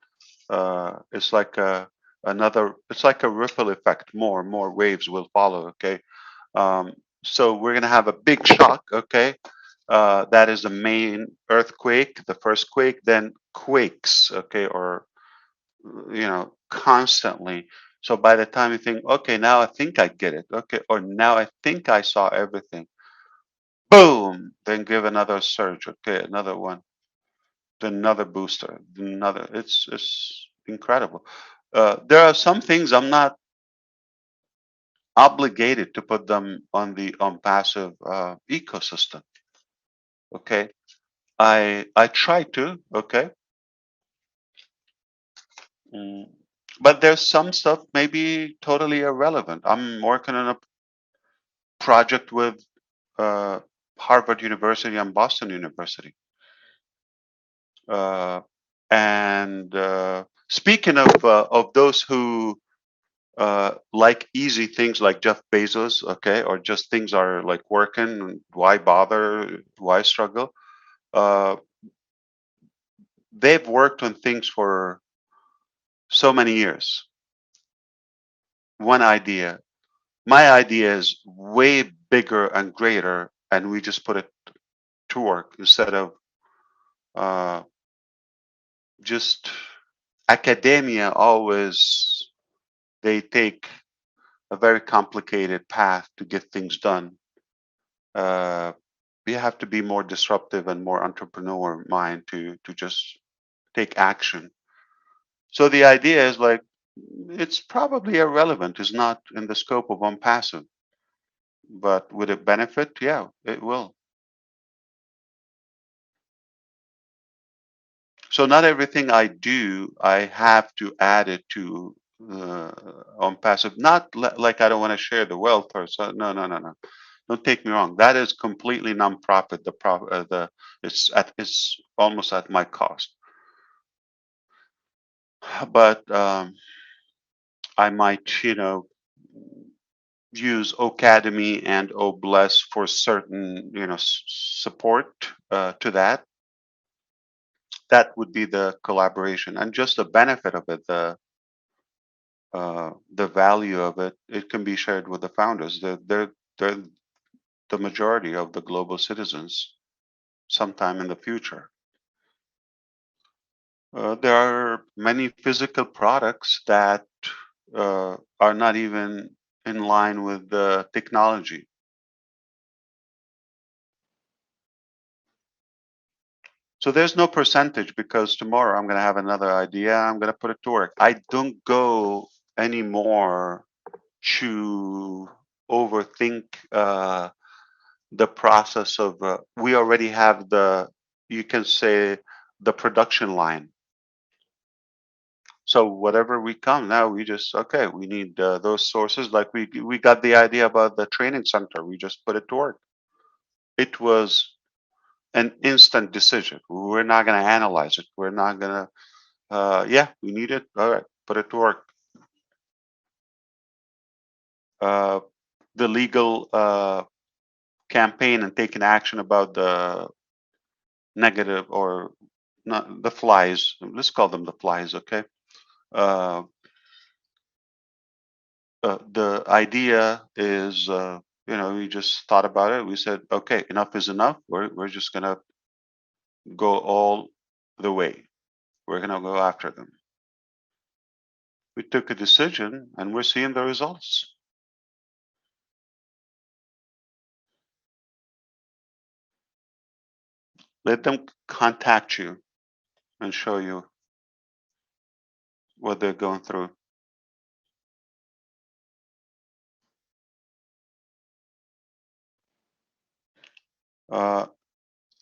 It's like it's like a ripple effect. More and more waves will follow, okay? So we're gonna have a big shock, okay? That is the main earthquake, the first quake, then quakes, okay, or constantly. So by the time you think, okay, now I think I get it, okay, or now I think I saw everything, boom, then give another surge, okay, another one, then another booster, then another. It's incredible. There are some things I'm not obligated to put them on the Onpassive ecosystem. Okay, I try to. Okay, Mm, but there's some stuff maybe totally irrelevant. I'm working on a project with uh, Harvard University and Boston University. And speaking of those who like easy things like Jeff Bezos, okay, or just things are like working, why bother? Why struggle? Uh, they've worked on things for so many years. One idea. My idea is way bigger and greater, and we just put it to work instead of uh, just academia. Always they take a very complicated path to get things done. We have to be more disruptive and more entrepreneur mind to just take action. So the idea is like it's probably irrelevant. It's not in the scope of Onpassive, but would it benefit? Yeah, it will. So not everything I do, I have to add it to Onpassive. Not like I don't want to share the wealth or so. No, no, no, no. Don't take me wrong. That is completely nonprofit. It's almost at my cost. But I might, use O-Cademy and O-Bless for certain, support to that. That would be the collaboration and just the benefit of it, the value of it. It can be shared with the founders. They're the majority of the global citizens sometime in the future. There are many physical products that are not even in line with the technology. So there's no percentage because tomorrow I'm going to have another idea. I'm going to put it to work. I don't go anymore to overthink the process of. We already have you can say, the production line. So whatever we come now, we just okay. We need those sources. Like we got the idea about the training center. We just put it to work. It was an instant decision. We're not going to analyze it. We're not going to. Yeah, we need it. All right, put it to work. The legal campaign and taking action about the negative or not the flies. Let's call them the flies, okay? The idea is, we just thought about it. We said, okay, enough is enough. We're just gonna go all the way. We're gonna go after them. We took a decision, and we're seeing the results. Let them contact you and show you what they're going through.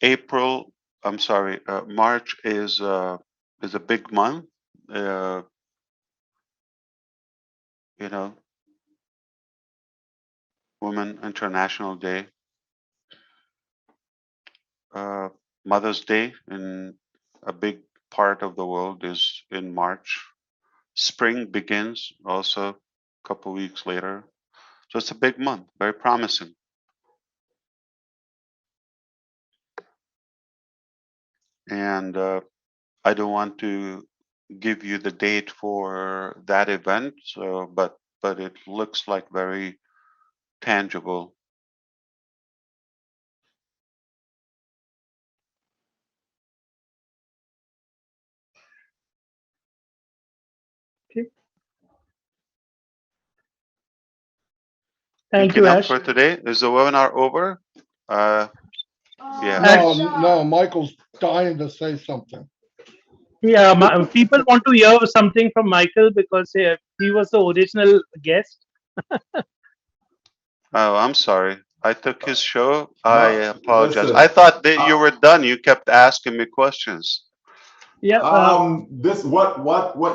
April I'm sorry. March is a big month. You know, Women International Day, Mother's Day in a big part of the world is in March. Spring begins also a couple weeks later. So it's a big month, very promising. And I don't want to give you the date for that event, so but it looks like very tangible. Okay. Thank Anything you, else Ash. for today? Is the webinar over? Yeah. No, Michael's dying to say something. Yeah, people want to hear something from Michael because he was the original guest. Oh, I'm sorry. I took his show. I apologize. listen, I thought that you were done. You kept asking me questions. Yeah. This what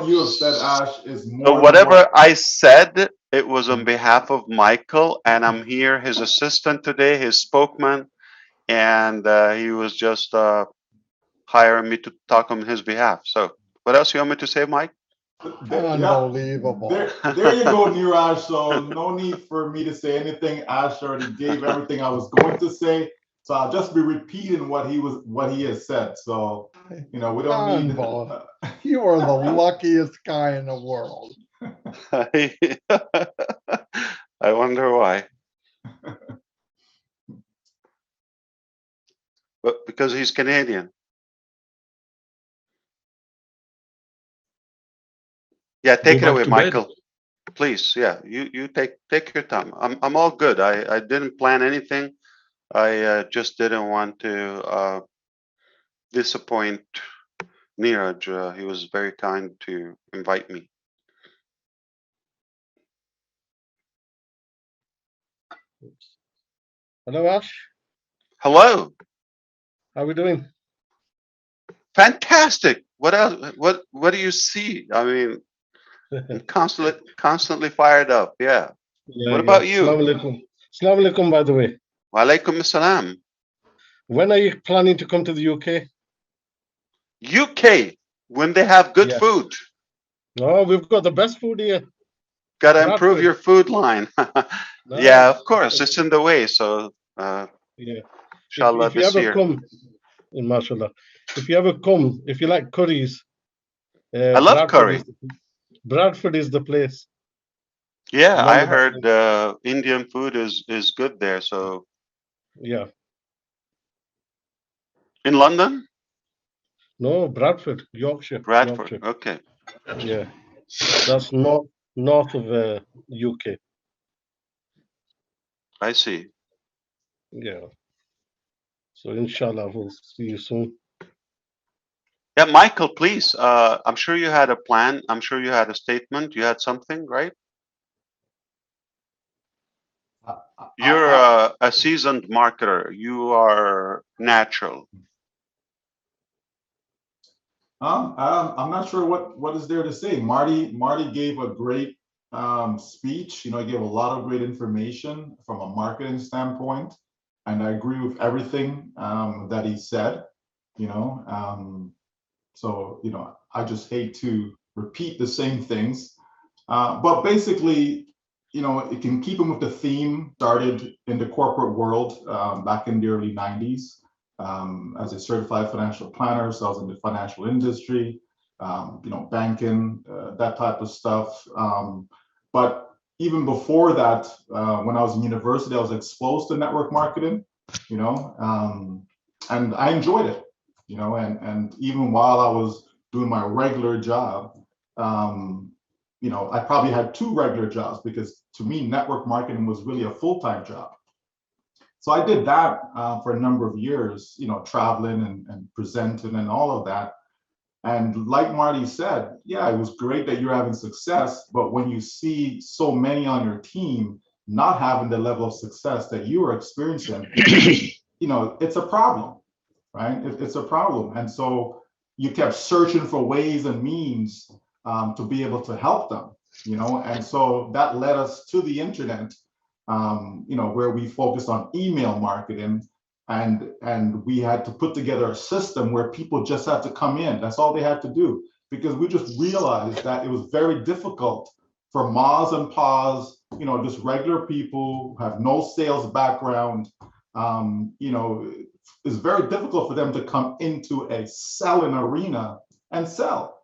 you have said, Ash, is So more than whatever what. I said, it was on behalf of Michael, and I'm here, his assistant today, his spokesman, and he was just hiring me to talk on his behalf. So what else you want me to say, Mike? Unbelievable. There you go, Neeraj. So no need for me to say anything. Ash already gave everything I was going to say. So I'll just be repeating what he has said. So we don't need. You are the luckiest guy in the world. I wonder why. But because he's Canadian. Yeah, take it away, Michael. Please, yeah, you take your time. I'm all good. I didn't plan anything. I just didn't want to disappoint Neeraj. He was very kind to invite me. Hello, Ash. Hello. How are we doing? Fantastic. What else? What do you see? I mean, I'm constantly fired up. Yeah. What about you? Assalamu alaikum. Assalamu alaikum, by the way. Wa alaikum assalam. When are you planning to come to the UK? UK, when they have good food. Oh, we've got the best food here. Got to improve your food line. Yeah, of course. It's in the way. So, inshallah, if you ever come, mashallah, if you ever come, if you like curries, I love curry. Bradford is the place. Yeah, I heard Indian food is good there. So, yeah. In London? No, Bradford, Yorkshire. Bradford. Yorkshire. Okay. Yeah, that's north of UK. I see. Yeah. So inshallah, we'll see you soon. Yeah, Michael, please. I'm sure you had a plan. I'm sure you had a statement. You had something, right? You're a seasoned marketer. You are natural. I'm not sure what is there to say. Marty gave a great speech. He gave a lot of great information from a marketing standpoint, and I agree with everything that he said. So I just hate to repeat the same things, but basically, it can keep him with the theme. Started in the corporate world back in the early '90s. As a certified financial planner, so I was in the financial industry, banking, that type of stuff. But even before that, when I was in university, I was exposed to network marketing, and I enjoyed it, and even while I was doing my regular job, I probably had 2 regular jobs because to me, network marketing was really a full-time job. So I did that for a number of years, traveling and presenting and all of that. And like Marty said, yeah, it was great that you're having success, but when you see so many on your team not having the level of success that you are experiencing, it's a problem, right? It's a problem. And so you kept searching for ways and means to be able to help them, and so that led us to the internet, where we focused on email marketing, and we had to put together a system where people just had to come in. That's all they had to do, because we just realized that it was very difficult for Mas and Pas, just regular people who have no sales background. It's very difficult for them to come into a selling arena and sell.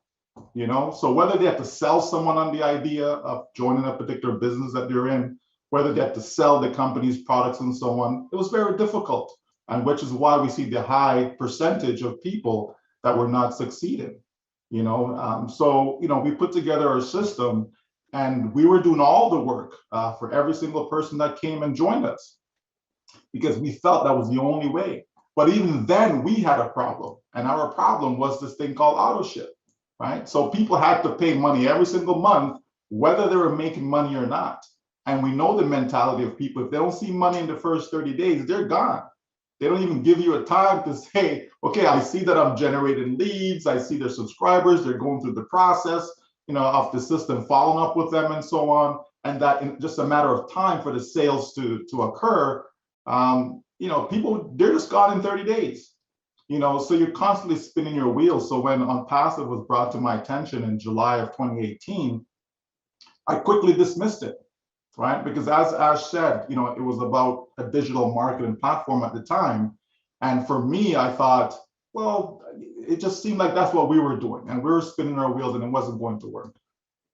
So whether they have to sell someone on the idea of joining a particular business that they're in, whether they have to sell the company's products and so on, it was very difficult, and which is why we see the high percentage of people that were not succeeding. So we put together a system, and we were doing all the work for every single person that came and joined us, because we felt that was the only way. But even then, we had a problem, and our problem was this thing called auto ship. Right? So people had to pay money every single month, whether they were making money or not. And we know the mentality of people. If they don't see money in the first 30 days, they're gone. They don't even give you a time to say, okay, I see that I'm generating leads. I see their subscribers. They're going through the process, of the system, following up with them and so on. And that in just a matter of time for the sales to occur, people, they're just gone in 30 days. So you're constantly spinning your wheels. So when Onpassive was brought to my attention in July of 2018, I quickly dismissed it, right? Because as Ash said, it was about a digital marketing platform at the time. And for me, I thought, well, it just seemed like that's what we were doing, and we were spinning our wheels, and it wasn't going to work,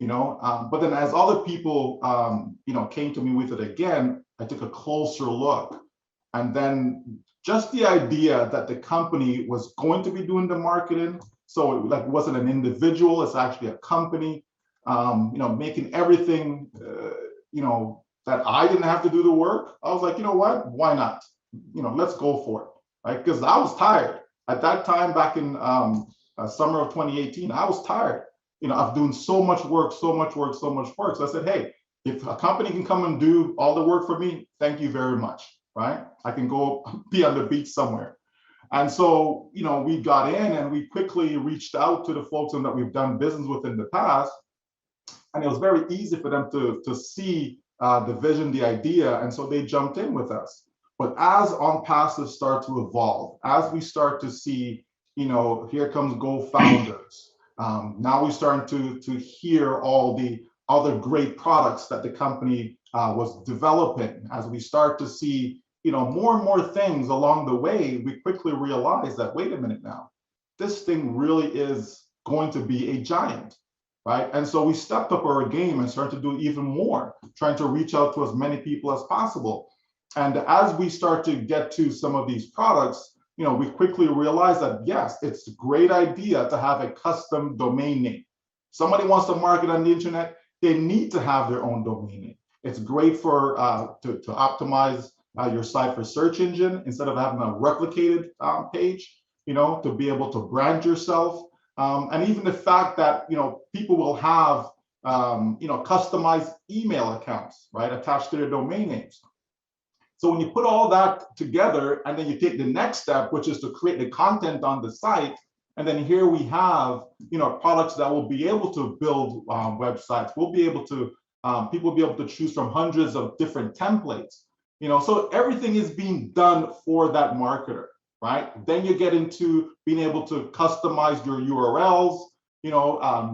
But then as other people, came to me with it again, I took a closer look. And then just the idea that the company was going to be doing the marketing, so it wasn't an individual, it's actually a company, making everything, that I didn't have to do the work. I was like, you know what, why not? Let's go for it, right? Because I was tired. At that time, back in summer of 2018, I was tired, of doing so much work. So I said, hey, if a company can come and do all the work for me, thank you very much. Right? I can go be on the beach somewhere. And so, we got in, and we quickly reached out to the folks that we've done business with in the past. And it was very easy for them to see the vision, the idea. And so they jumped in with us. But as Onpassive start to evolve, as we start to see, here comes Go Founders. Now we're starting to hear all the other great products that the company was developing. As we start to see, more and more things along the way, we quickly realize that, wait a minute now, this thing really is going to be a giant, right? And so we stepped up our game and started to do even more, trying to reach out to as many people as possible. And as we start to get to some of these products, we quickly realize that, yes, it's a great idea to have a custom domain name. Somebody wants to market on the internet, they need to have their own domain name. It's great for to optimize your site for search engine instead of having a replicated page, to be able to brand yourself. And even the fact that, people will have, customized email accounts, right, attached to their domain names. So when you put all that together, and then you take the next step, which is to create the content on the site, and then here we have, products that will be able to build websites. We'll be able to, people will be able to choose from hundreds of different templates. So everything is being done for that marketer, right? Then you get into being able to customize your URLs,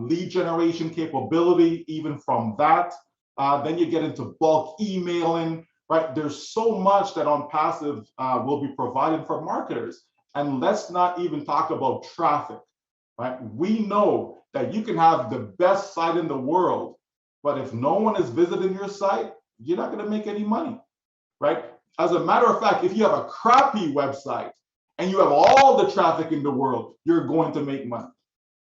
lead generation capability, even from that. Then you get into bulk emailing, right? There's so much that Onpassive will be providing for marketers. And let's not even talk about traffic, right? We know that you can have the best site in the world, but if no one is visiting your site, you're not going to make any money, right? As a matter of fact, if you have a crappy website and you have all the traffic in the world, you're going to make money,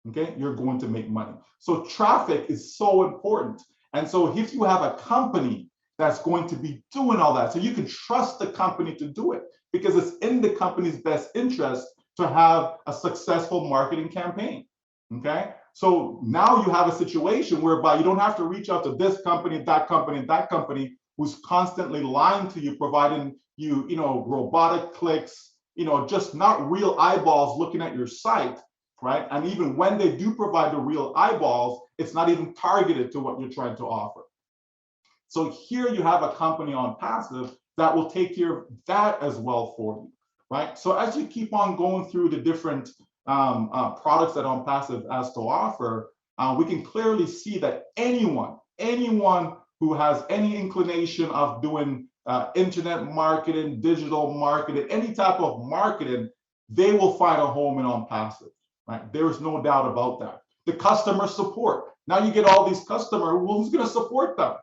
okay? You're going to make money. So traffic is so important. And so if you have a company that's going to be doing all that, so you can trust the company to do it because it's in the company's best interest to have a successful marketing campaign, okay? So now you have a situation whereby you don't have to reach out to this company, that company, that company, who's constantly lying to you, providing you, robotic clicks, just not real eyeballs looking at your site, right? And even when they do provide the real eyeballs, it's not even targeted to what you're trying to offer. So here you have a company Onpassive that will take care of that as well for you, right? So as you keep on going through the different products that Onpassive has to offer, we can clearly see that anyone who has any inclination of doing internet marketing, digital marketing, any type of marketing, they will find a home in Onpassive, right? There is no doubt about that. The customer support. Now you get all these customers, well, who's going to support them,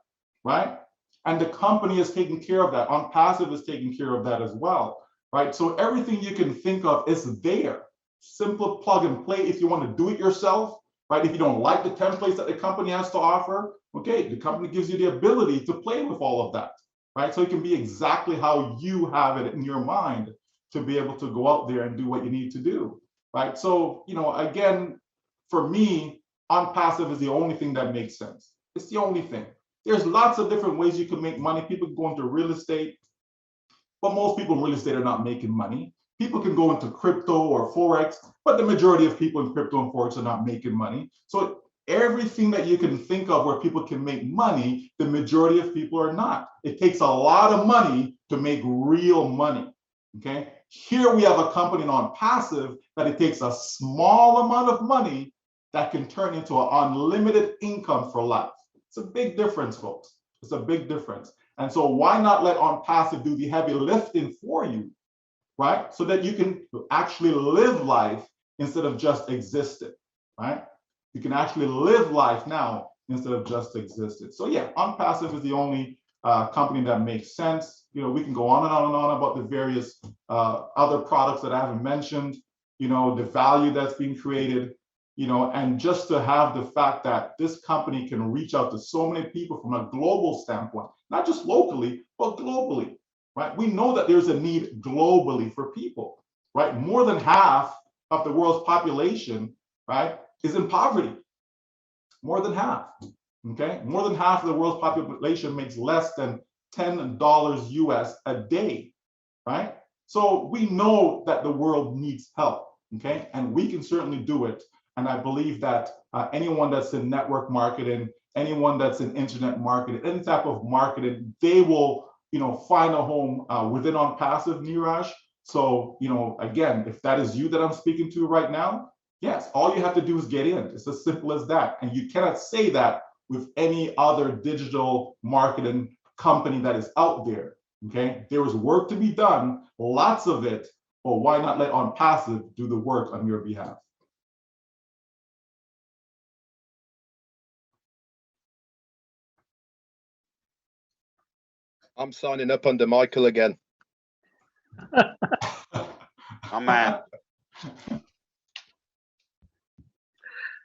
right? And the company is taking care of that. Onpassive is taking care of that as well, right? So everything you can think of is there. Simple plug and play. If you want to do it yourself, right? If you don't like the templates that the company has to offer, okay, the company gives you the ability to play with all of that, right? So it can be exactly how you have it in your mind to be able to go out there and do what you need to do, right? So, again, for me, Onpassive is the only thing that makes sense. It's the only thing. There's lots of different ways you can make money. People go into real estate, but most people in real estate are not making money. People can go into crypto or Forex, but the majority of people in crypto and Forex are not making money. So everything that you can think of where people can make money, the majority of people are not. It takes a lot of money to make real money, okay? Here we have a company Onpassive that it takes a small amount of money that can turn into an unlimited income for life. It's a big difference, folks. It's a big difference. And so why not let Onpassive do the heavy lifting for you, right? So that you can actually live life instead of just existing, right? You can actually live life now instead of just existing. So yeah, Onpassive is the only company that makes sense. We can go on and on and on about the various other products that I haven't mentioned, the value that's being created, and just to have the fact that this company can reach out to so many people from a global standpoint, not just locally, but globally, right? We know that there's a need globally for people, right? More than half of the world's population, right, is in poverty. More than half, okay? More than half of the world's population makes less than $10 US a day, right? So we know that the world needs help, okay? And we can certainly do it. And I believe that anyone that's in network marketing, anyone that's in internet marketing, any type of marketing, they will, find a home within Onpassive, Niraj. So, again, if that is you that I'm speaking to right now, yes, all you have to do is get in. It's as simple as that. And you cannot say that with any other digital marketing company that is out there, okay? There is work to be done, lots of it, but why not let Onpassive do the work on your behalf? I'm signing up under Michael again. Oh man.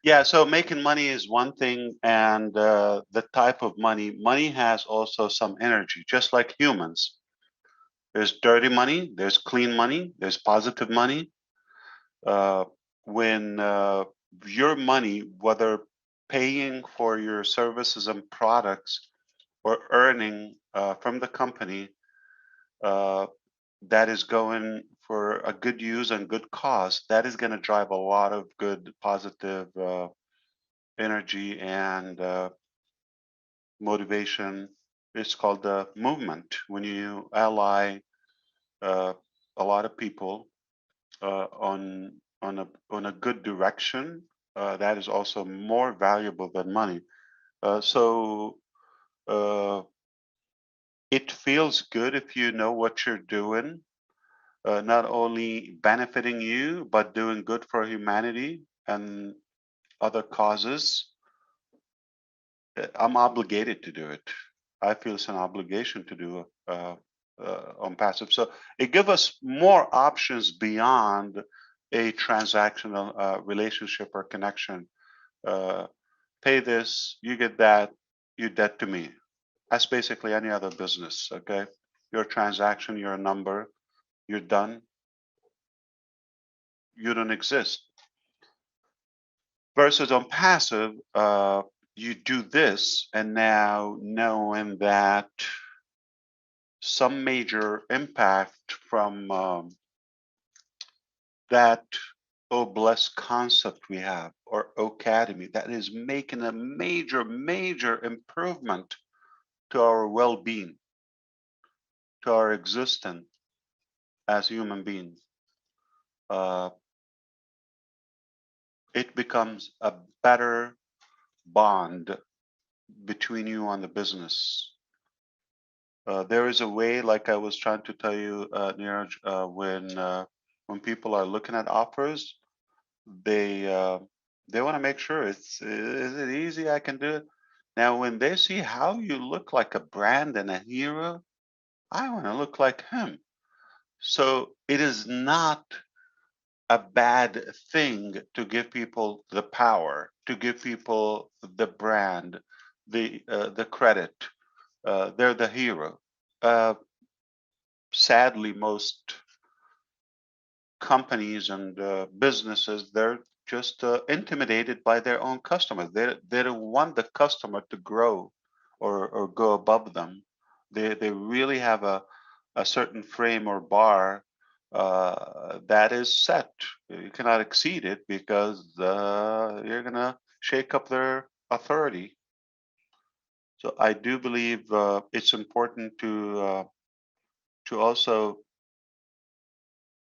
Yeah, so making money is one thing, and the type of money has also some energy, just like humans. There's dirty money, there's clean money, there's positive money. When your money, whether paying for your services and products or earning from the company, that is going for a good use and good cause, that is going to drive a lot of good, positive energy and motivation. It's called the movement. When you ally a lot of people on a good direction, that is also more valuable than money. So it feels good if you know what you're doing, not only benefiting you, but doing good for humanity and other causes. I'm obligated to do it. I feel it's an obligation to do Onpassive. So it gives us more options beyond a transactional relationship or connection. Pay this, you get that, you debt to me. That's basically any other business, okay? You're a transaction, you're a number, you're done. You don't exist. Versus Onpassive, you do this, and now knowing that some major impact from that O-Bless concept we have, or O-Cademy, that is making a major improvement to our well-being, to our existence as human beings. It becomes a better bond between you and the business. There is a way, like I was trying to tell you, Neeraj, when people are looking at offers, they want to make sure is it easy? I can do it. Now, when they see how you look like a brand and a hero, I want to look like him. So it is not a bad thing to give people the power, to give people the brand, the credit. They're the hero. Sadly, most companies and businesses, they're just intimidated by their own customers. They don't want the customer to grow or go above them. They really have a certain frame or bar that is set. You cannot exceed it because you're gonna shake up their authority. So I do believe it's important to also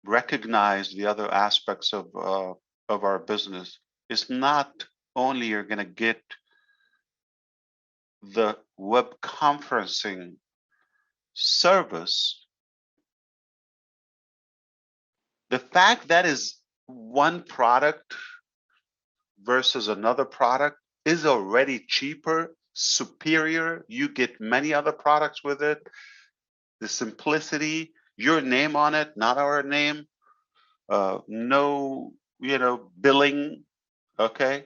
recognize the other aspects of our business. It's not only you're gonna get the web conferencing service. The fact that is one product versus another product is already cheaper, superior. You get many other products with it. The simplicity, your name on it, not our name. No, billing. Okay.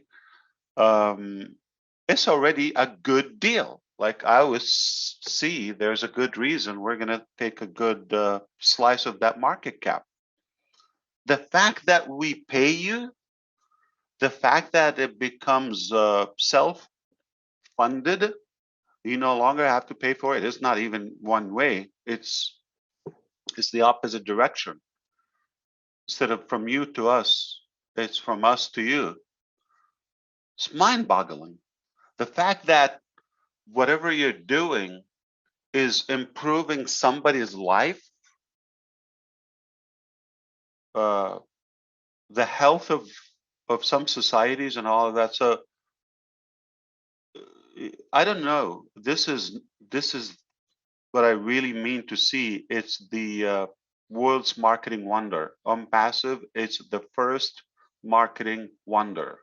It's already a good deal. Like I always see, there's a good reason we're gonna take a good slice of that market cap. The fact that we pay you, the fact that it becomes self-funded, you no longer have to pay for it. It's not even one way. It's the opposite direction. Instead of from you to us, it's from us to you. It's mind-boggling. The fact that whatever you're doing is improving somebody's life, the health of some societies and all of that. So I don't know. This is what I really mean to see. It's the world's marketing wonder. Onpassive, it's the first marketing wonder.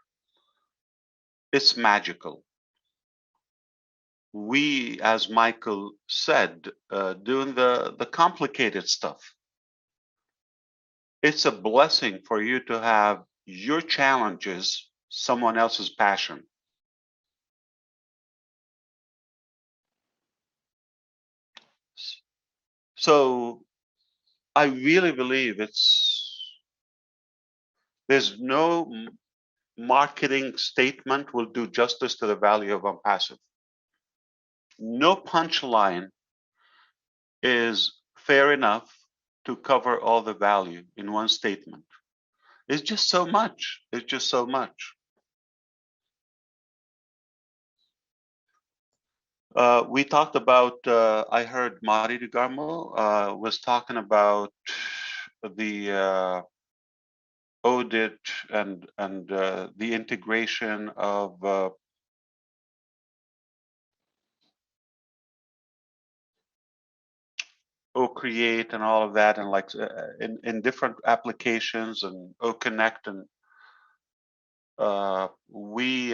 It's magical. We, as Michael said, doing the complicated stuff. It's a blessing for you to have your challenges, someone else's passion. So I really believe there's no marketing statement will do justice to the value of Onpassive. No punchline is fair enough to cover all the value in one statement. It's just so much. It's just so much. We talked about, I heard Mari DeGarmo was talking about the O-Dit and the integration of O-Creat and all of that, and like in different applications, and O-Connect, and we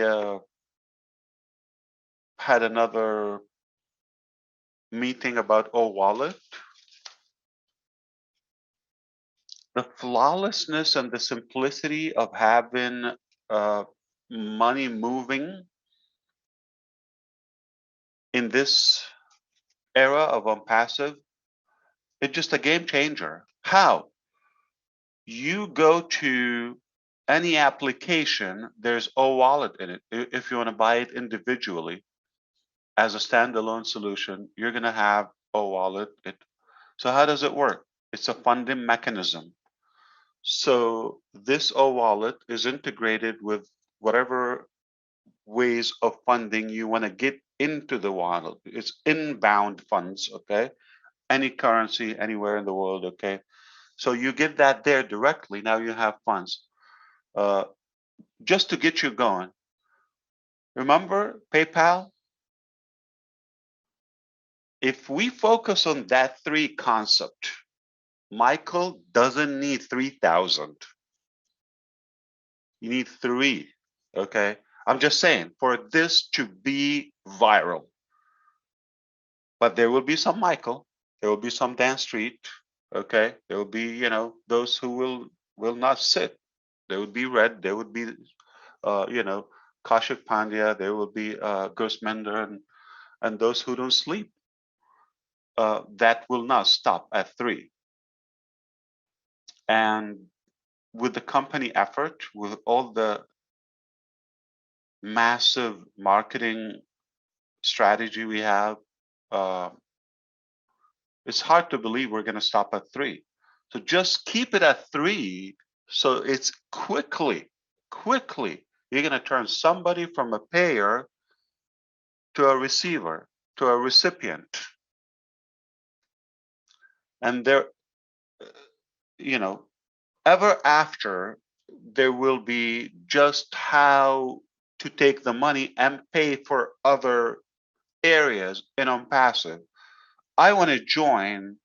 had another meeting about O-Wallet. The flawlessness and the simplicity of having money moving in this era of Onpassive, it's just a game changer. How? You go to any application, there's O-Wallet in it. If you want to buy it individually as a standalone solution, you're going to have O-Wallet. So how does it work? It's a funding mechanism. So this O-Wallet is integrated with whatever ways of funding you want to get into the wallet. It's inbound funds, okay? Any currency anywhere in the world, okay? So you get that there directly. Now you have funds. Just to get you going, remember PayPal? If we focus on that three concept, Michael doesn't need 3,000. You need three, okay? I'm just saying, for this to be viral, but there will be some Michael, there will be some Dan Street, okay? There will be, you know, those who will not sit. There would be Red, there would be, you know, Kaushik Pandya, there will be Gusmender, and those who don't sleep. That will not stop at three. And with the company effort, with all the massive marketing strategy we have, it's hard to believe we're going to stop at three. So just keep it at three. So it's quickly, you're going to turn somebody from a payer to a receiver, to a recipient. And there, you know, ever after, there will be just how to take the money and pay for other areas in Onpassive. I want to join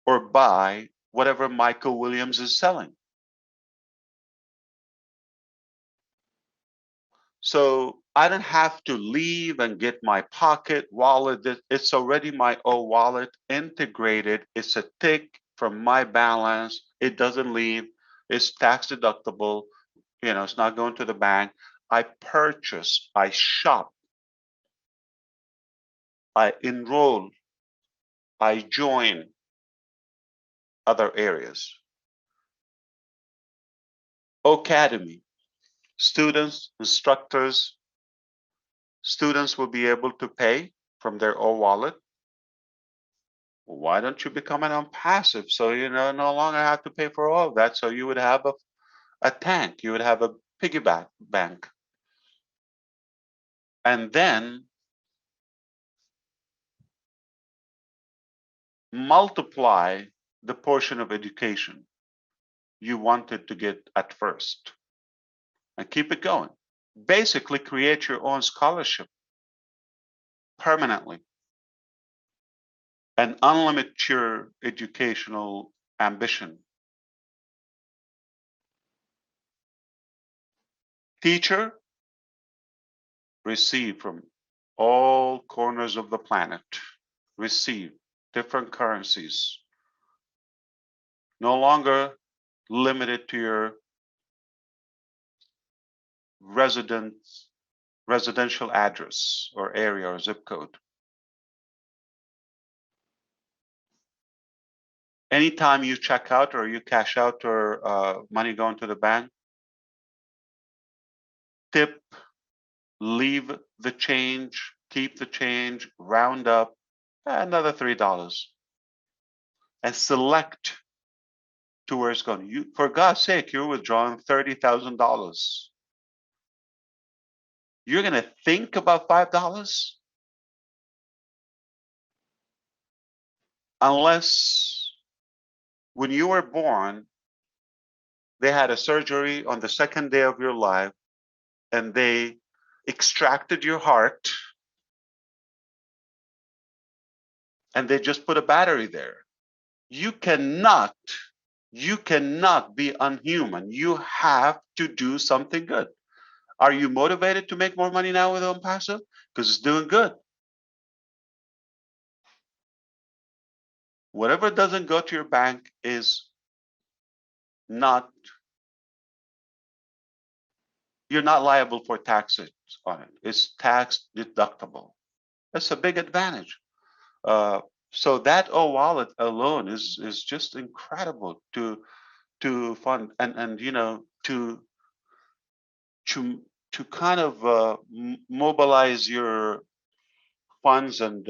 or buy whatever Michael Williams is selling. So I don't have to leave and get my pocket wallet. It's already my O-Wallet integrated. It's a tick from my balance. It doesn't leave. It's tax deductible. You know, it's not going to the bank. I purchase, I shop, I enroll, I join other areas. O-Cademy, students, instructors, students will be able to pay from their O-Wallet. Why don't you become an Onpassive so you know no longer have to pay for all of that? So you would have a tank, you would have a piggyback bank. And then multiply the portion of education you wanted to get at first and keep it going. Basically, create your own scholarship permanently and unlimit your educational ambition. Teacher, receive from all corners of the planet. Receive different currencies. No longer limited to your residential address or area or zip code. Anytime you check out or you cash out or money going to the bank, tip, leave the change, keep the change, round up another $3 and select to where it's going. You, for God's sake, you're withdrawing $30,000. You're going to think about $5 unless when you were born, they had a surgery on the second day of your life and they extracted your heart and they just put a battery there. You cannot be unhuman. You have to do something good. Are you motivated to make more money now with Onpassive? Because it's doing good. Whatever doesn't go to your bank is not, you're not liable for taxes on it. It's tax deductible. That's a big advantage. So that O-Wallet alone is just incredible to fund and you know to kind of mobilize your funds and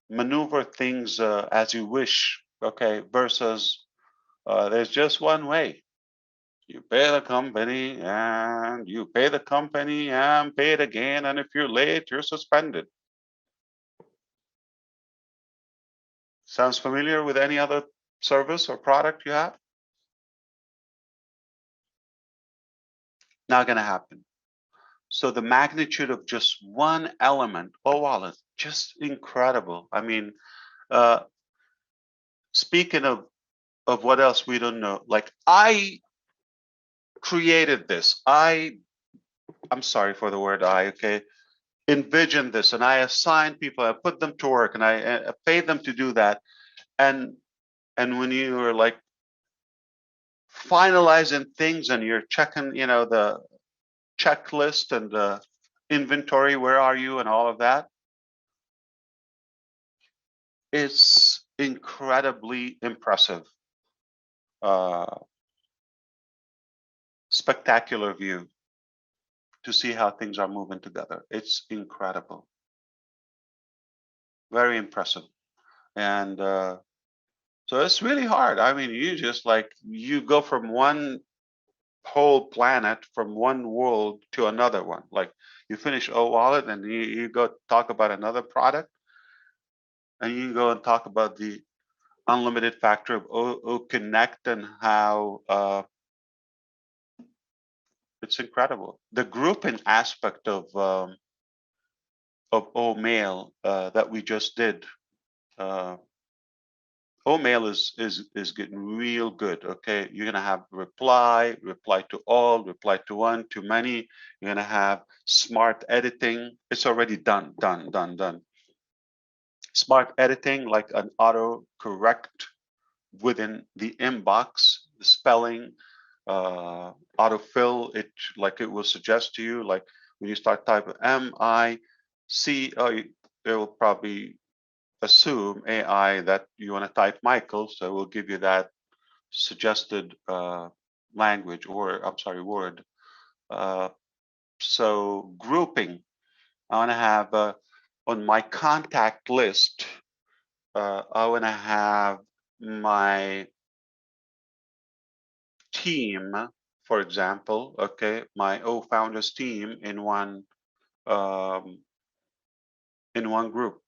maneuver things as you wish. Okay, versus There's just one way. You pay the company and you pay the company and pay it again. And if you're late, you're suspended. Sounds familiar with any other service or product you have? Not going to happen. So the magnitude of just one element, wallet, just incredible. I mean, speaking of what else we don't know, like I created this. I'm sorry for the word I, okay? Envisioned this and I assigned people, I put them to work and I paid them to do that. And when you are like finalizing things and you're checking, you know, the checklist and the inventory, where are you and all of that, it's incredibly impressive. Spectacular view to see how things are moving together. It's incredible. Very impressive. And so it's really hard. I mean, you just like, you go from one whole planet, from one world to another one. Like you finish O-Wallet and you go talk about another product and you go and talk about the unlimited factor of O-Connect and how it's incredible. The grouping aspect of O-Mail that we just did, O-Mail is getting real good. Okay, you're gonna have reply to all, reply to one, to many. You're gonna have smart editing. It's already done. Smart editing, like an auto correct within the inbox, the spelling, autofill it, like it will suggest to you, like when you start typing M-I-C, it will probably assume AI that you want to type Michael, so it will give you that suggested language, or I'm sorry, word. So grouping, I want to have on my contact list, I want to have my team, for example, okay, my O-Founders team in one group.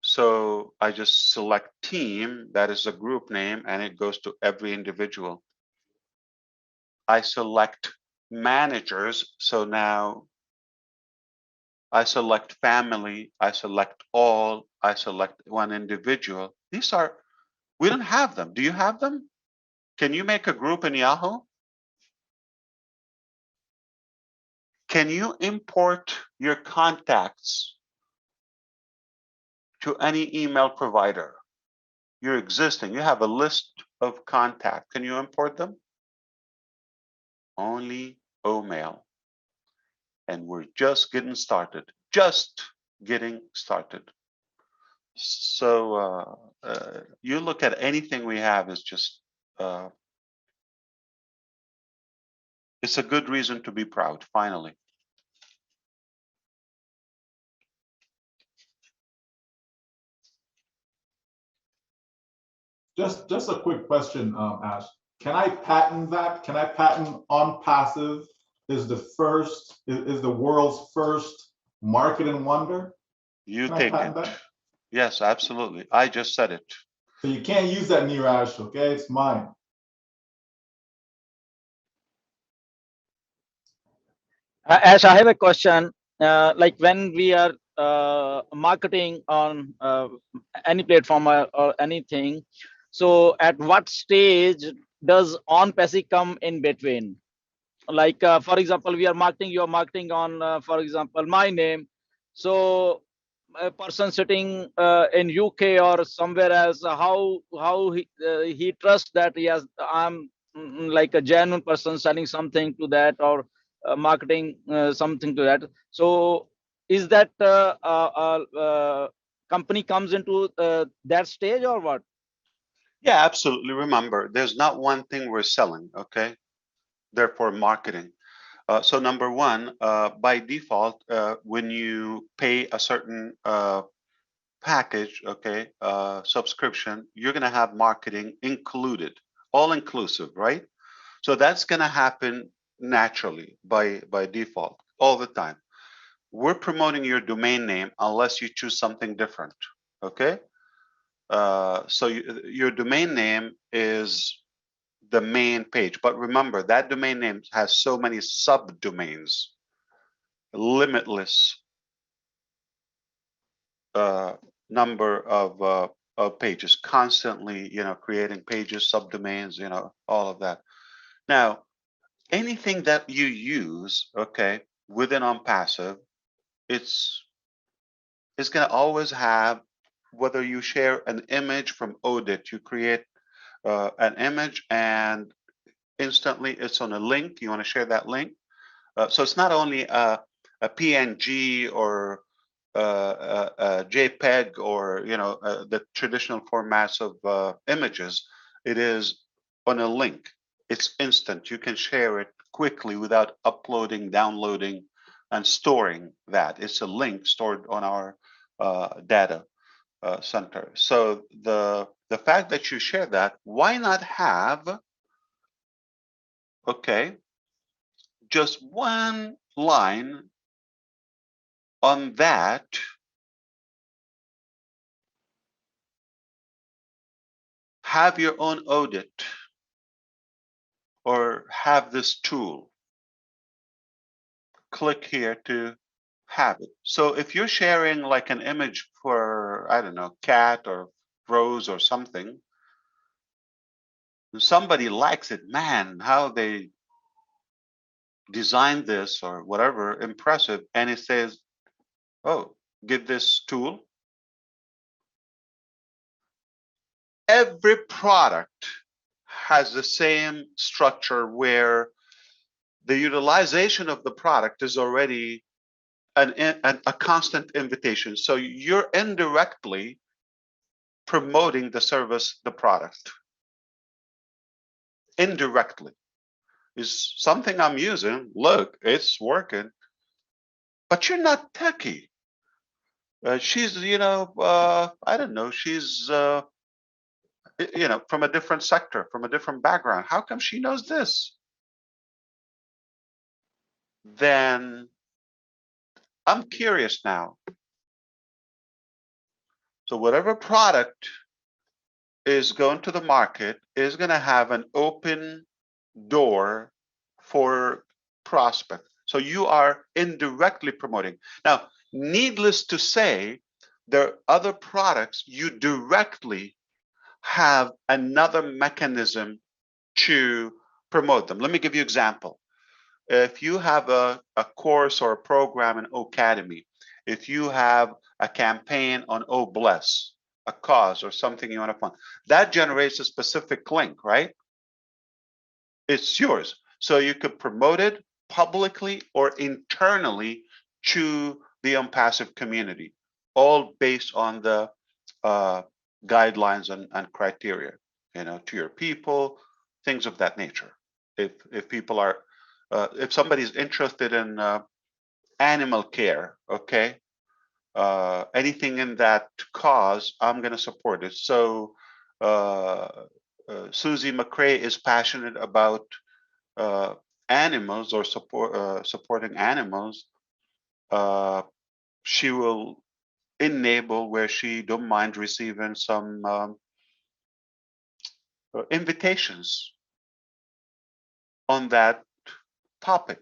So I just select team, that is a group name, and it goes to every individual. I select managers, so now I select family, I select all, I select one individual. These are, we don't have them. Do you have them? Can you make a group in Yahoo? Can you import your contacts to any email provider? You're existing, you have a list of contacts. Can you import them? Only O-Mail. And we're just getting started. So you look at anything we have, is just, it's a good reason to be proud, finally. Just a quick question, Ash. Can I patent that? Can I patent Onpassive is the world's first marketing wonder? You Can I take patent it. that? Yes, absolutely. I just said it. So you can't use that near Ash, okay? It's mine. Ash, I have a question. Like when we are marketing on any platform or anything, so at what stage does Onpassive come in between? Like for example, we are marketing, you are marketing on for example my name, so a person sitting in UK or somewhere else, how he trusts that yes, I'm like a genuine person selling something to that, or marketing something to that. So is that company comes into that stage or what? Yeah, absolutely. Remember, there's not one thing we're selling, okay? Therefore, marketing. So number one, by default, when you pay a certain package, okay, subscription, you're going to have marketing included. all inclusive, right? So that's going to happen naturally by default all the time. We're promoting your domain name unless you choose something different. Okay. So your domain name is the main page, but remember that domain name has so many subdomains, limitless number of pages, constantly, creating pages, subdomains, all of that. Now, anything that you use, okay, within Onpassive, it's going to always have, whether you share an image from O-Dit, you create an image and instantly it's on a link. You want to share that link. So it's not only a PNG or a JPEG or the traditional formats of images. It is on a link. It's instant. You can share it quickly without uploading, downloading, and storing that. It's a link stored on our data center. So the fact that you share that, why not have, okay, just one line on that have your own O-Dit or have this tool. Click here to have it. So if you're sharing like an image for, I don't know, cat or rose or something, somebody likes it, man, how they designed this or whatever, impressive, and it says, oh, get this tool. Every product has the same structure where the utilization of the product is already a constant invitation. So you're indirectly promoting the service, the product. Indirectly. Is something I'm using. Look, it's working. But you're not techie. She's, I don't know, she's, from a different sector, from a different background. How come she knows this? Then I'm curious now. So whatever product is going to the market is going to have an open door for prospect. So you are indirectly promoting. Now, needless to say, there are other products you directly have another mechanism to promote them. Let me give you an example. If you have a course or a program in O-Cademy, if you have a campaign on O-Bless, a cause or something you want to fund, that generates a specific link, right? It's yours. So you could promote it publicly or internally to the Onpassive community, all based on the guidelines and criteria, to your people, things of that nature. If people are, if somebody's interested in animal care, okay, anything in that cause, I'm going to support it. So Susie McRae is passionate about animals or supporting animals. She will enable where she don't mind receiving some invitations on that topic.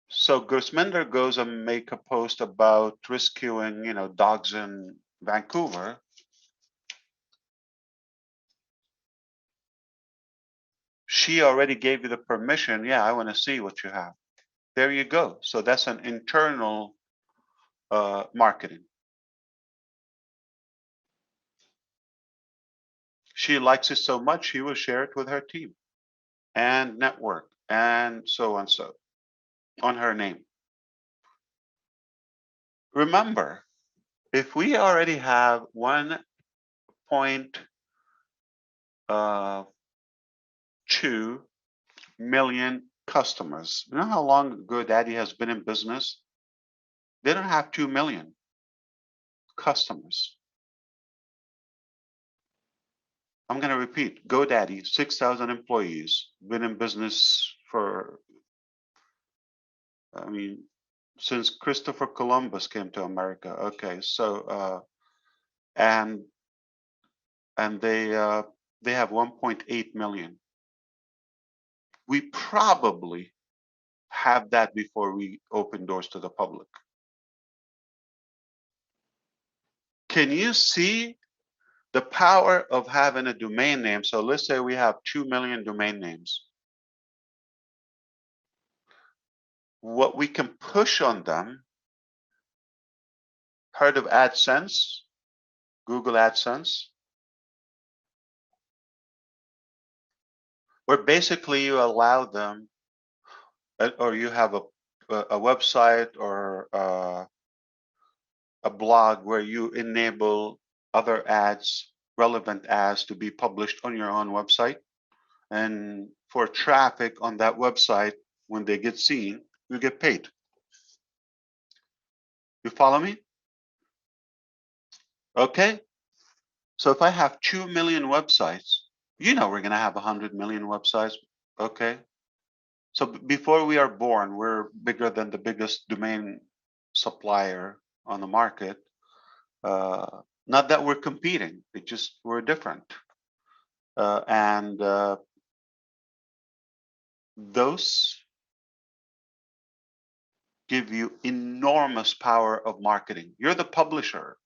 So Gersminder goes and make a post about rescuing, dogs in Vancouver. She already gave you the permission. Yeah, I want to see what you have. There you go. So that's an internal marketing. She likes it so much, she will share it with her team and network and so on so on her name. Remember, if we already have 1.2 million customers, you know how long GoDaddy has been in business? They don't have 2 million customers. I'm going to repeat, GoDaddy, 6,000 employees, been in business for, I mean, since Christopher Columbus came to America. Okay, so and they have 1.8 million. We probably have that before we open doors to the public. Can you see the power of having a domain name? So let's say we have 2 million domain names. What we can push on them. Heard of AdSense? Google AdSense? Where basically you allow them, or you have a website or a blog where you enable other ads, relevant ads, to be published on your own website. And for traffic on that website, when they get seen, you get paid. You follow me? Okay. So if I have 2 million websites, you know we're going to have 100 million websites. Okay. So before we are born, we're bigger than the biggest domain supplier on the market. Not that we're competing, it just we're different. And those give you enormous power of marketing. You're the publisher.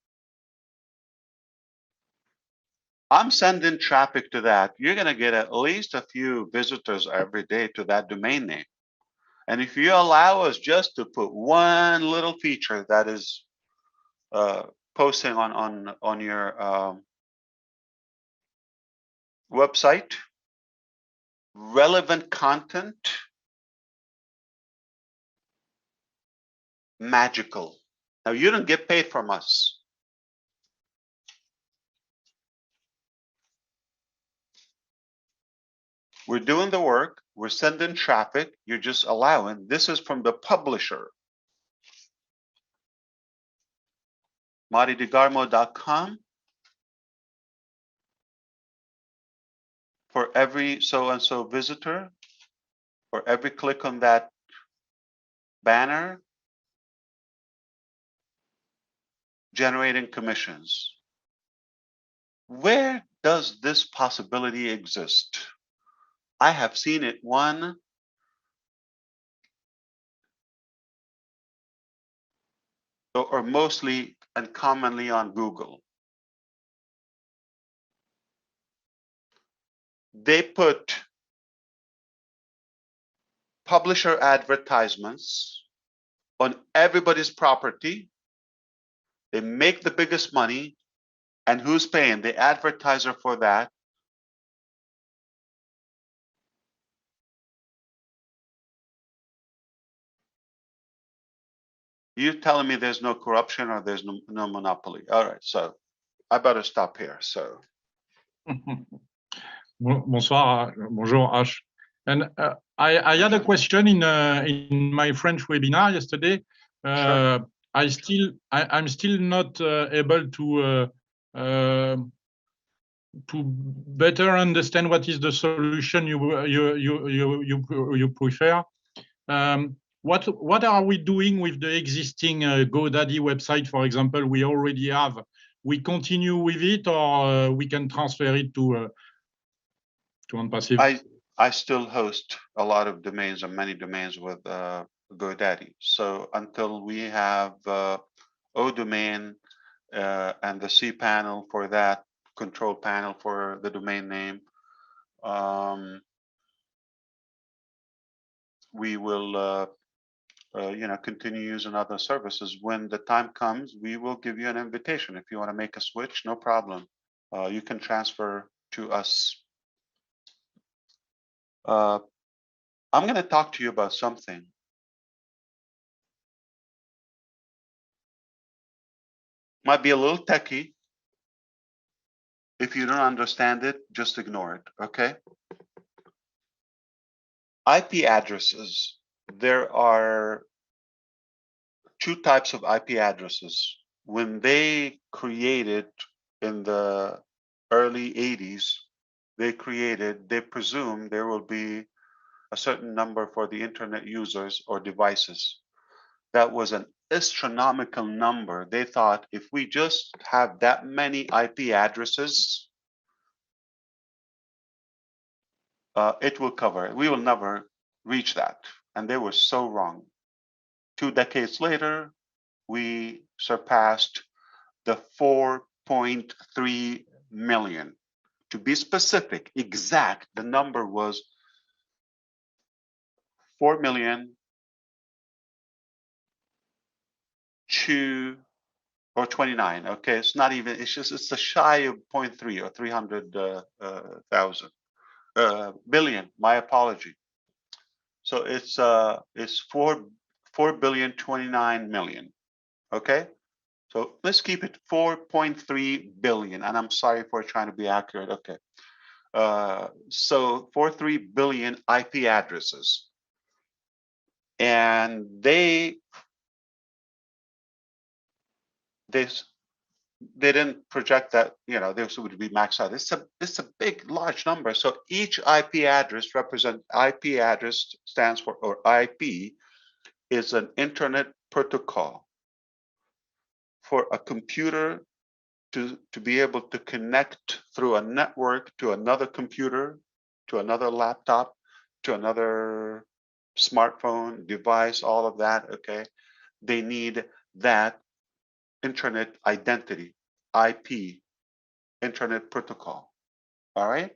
I'm sending traffic to that. You're going to get at least a few visitors every day to that domain name. And if you allow us just to put one little feature that is posting on your website, relevant content, magical. Now you don't get paid from us. We're doing the work, we're sending traffic, you're just allowing. This is from the publisher. MartyDeGarmo.com. For every so-and-so visitor, for every click on that banner, generating commissions. Where does this possibility exist? I have seen it one or mostly and commonly on Google. They put publisher advertisements on everybody's property. They make the biggest money. And who's paying? The advertiser for that. You're telling me there's no corruption or there's no monopoly. All right, so I better stop here. So. Bonsoir, bonjour Ash. And I had a question in my French webinar yesterday. Sure. I'm still not able to better understand what is the solution you prefer. What are we doing with the existing GoDaddy website, for example? We already have. We continue with it, or we can transfer it to Onpassive? I still host a lot of domains and many domains with GoDaddy. So until we have O-Domain and the cPanel for that, control panel for the domain name, we will continue using other services. When the time comes, we will give you an invitation. If you want to make a switch, no problem. You can transfer to us. I'm going to talk to you about something. Might be a little techie. If you don't understand it, just ignore it, okay? IP addresses. There are two types of IP addresses. When they created in the early 80s, they created, they presume there will be a certain number for the internet users or devices. That was an astronomical number. They thought if we just have that many IP addresses, it will cover it. We will never reach that. And they were so wrong. 2 decades later, we surpassed the 4.3 million. To be specific, exact, the number was 4 million 2 or 29. Okay, it's not even, it's a shy of 0.3 or 300,000 billion. My apology. So it's 4,029,000,000. Okay, so let's keep it 4.3 billion. And I'm sorry for trying to be accurate. Okay, so 43 billion IP addresses, and they didn't project that, you know, this would be maxed out. It's a big, large number. So each IP address represents, IP address stands for, or IP is an internet protocol for a computer to be able to connect through a network to another computer, to another laptop, to another smartphone device, all of that, okay? They need that internet identity, IP, internet protocol, all right?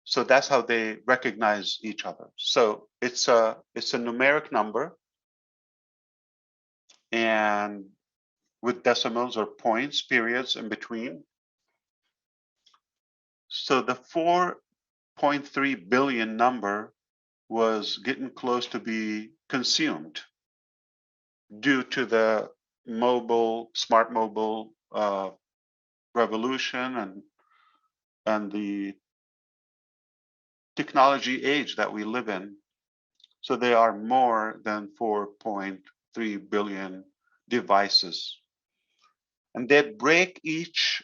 So that's how they recognize each other. So it's a numeric number, and with decimals or points, periods in between. So the 4.3 billion number was getting close to be consumed due to the smart mobile revolution and the technology age that we live in. So there are more than 4.3 billion devices, and they break each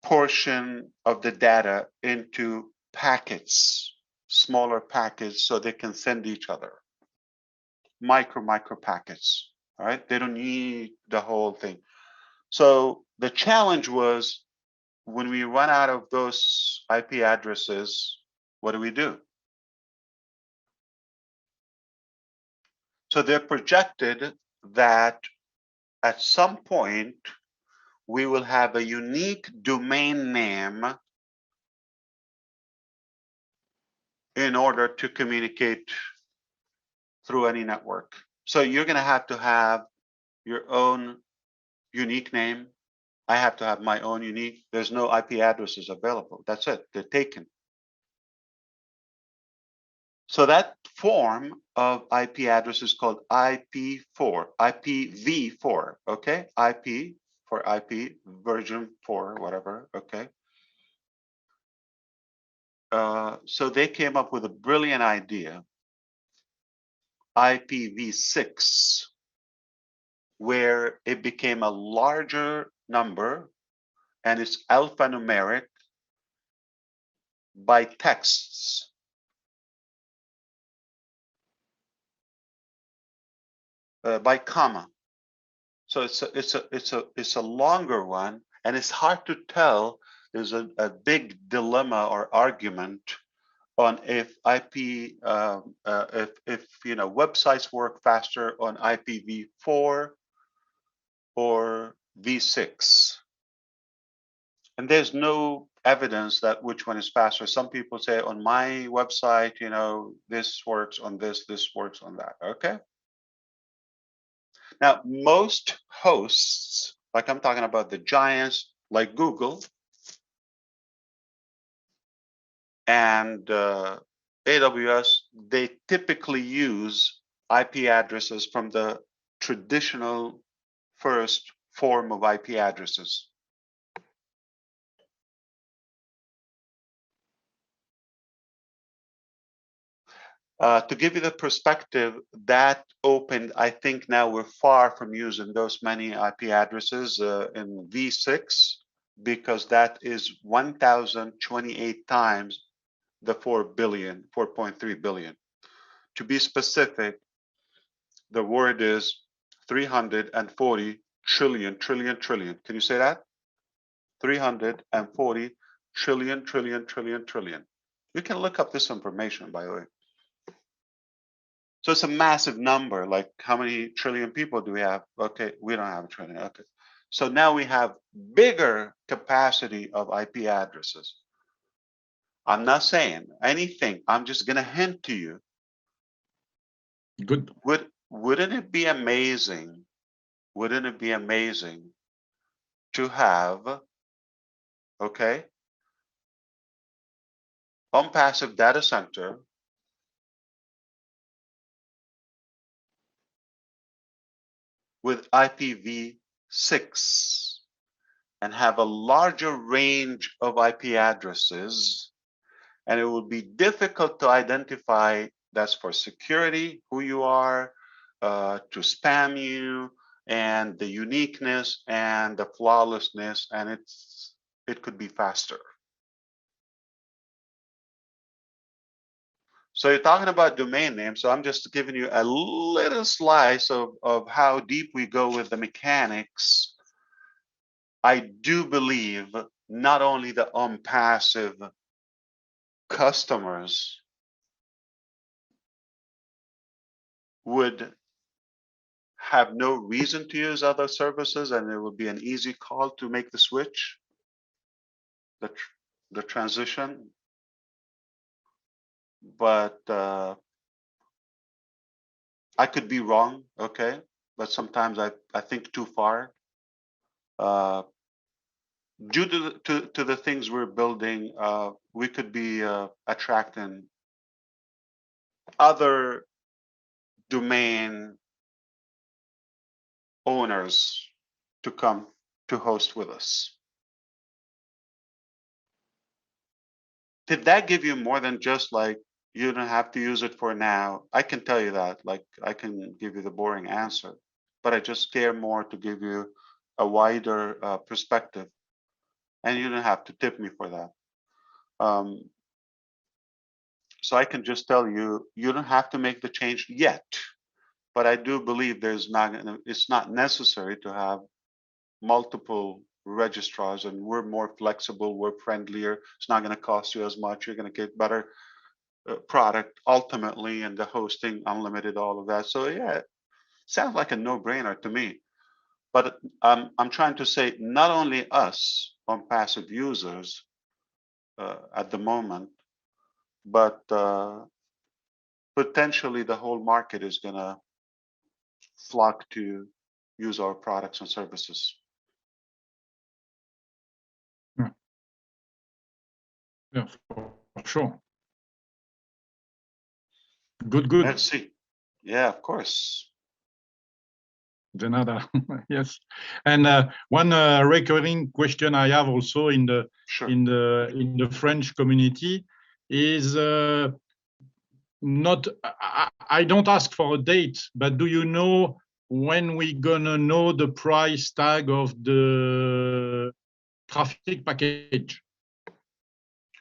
portion of the data into packets, smaller packets, so they can send each other micro packets. All right, they don't need the whole thing. So the challenge was, when we run out of those IP addresses, what do we do? So they're projected that at some point we will have a unique domain name in order to communicate through any network. So you're going to have your own unique name. I have to have my own unique. There's no IP addresses available. That's it. They're taken. So that form of IP address is called IP4, IPv4. Okay, IP for IP version 4, whatever. Okay. So they came up with a brilliant idea, IPv6, where it became a larger number and it's alphanumeric by texts. By comma. So it's a longer one, and it's hard to tell. There's a big dilemma or argument on if IP if you know, websites work faster on IPv4 or v6, and there's no evidence that which one is faster. Some people say on my website, you know, this works on this works on that. Okay. Now, most hosts, like I'm talking about the giants like Google and AWS, they typically use IP addresses from the traditional first form of IP addresses. To give you the perspective, that opened, I think now we're far from using those many IP addresses in V6, because that is 1,028 times the 4.3 billion. To be specific, the word is 340 trillion. Can you say that? 340 trillion. You can look up this information, by the way. So it's a massive number. Like, how many trillion people do we have? Okay, we don't have a trillion. Okay. So now we have bigger capacity of IP addresses. I'm not saying anything. I'm just going to hint to you. Good. Wouldn't it be amazing? Wouldn't it be amazing to have, okay, Onpassive data center with IPv6 and have a larger range of IP addresses, and it will be difficult to identify. That's for security, who you are, to spam you, and the uniqueness and the flawlessness, and it could be faster. So you're talking about domain names. So I'm just giving you a little slice of how deep we go with the mechanics. I do believe not only the Onpassive customers would have no reason to use other services, and it would be an easy call to make the switch, the transition. But I could be wrong, okay? But sometimes I think too far. Due to the things we're building, we could be attracting other domain owners to come to host with us. Did that give you more than just like, you don't have to use it for now? I can tell you that, like, I can give you the boring answer, but I just care more to give you a wider perspective, and you don't have to tip me for that. So I can just tell you, you don't have to make the change yet, but I do believe it's not necessary to have multiple registrars, and we're more flexible, we're friendlier. It's not going to cost you as much. You're going to get better product ultimately, and the hosting, unlimited, all of that. So yeah, it sounds like a no-brainer to me. But I'm trying to say, not only us Onpassive users at the moment, but potentially the whole market is going to flock to use our products and services. Yeah, for sure. Good, good. Let's see. Yeah, of course. De nada. Yes. And one recurring question I have also in the Sure. in the French community is not. I don't ask for a date, but do you know when we gonna know the price tag of the traffic package?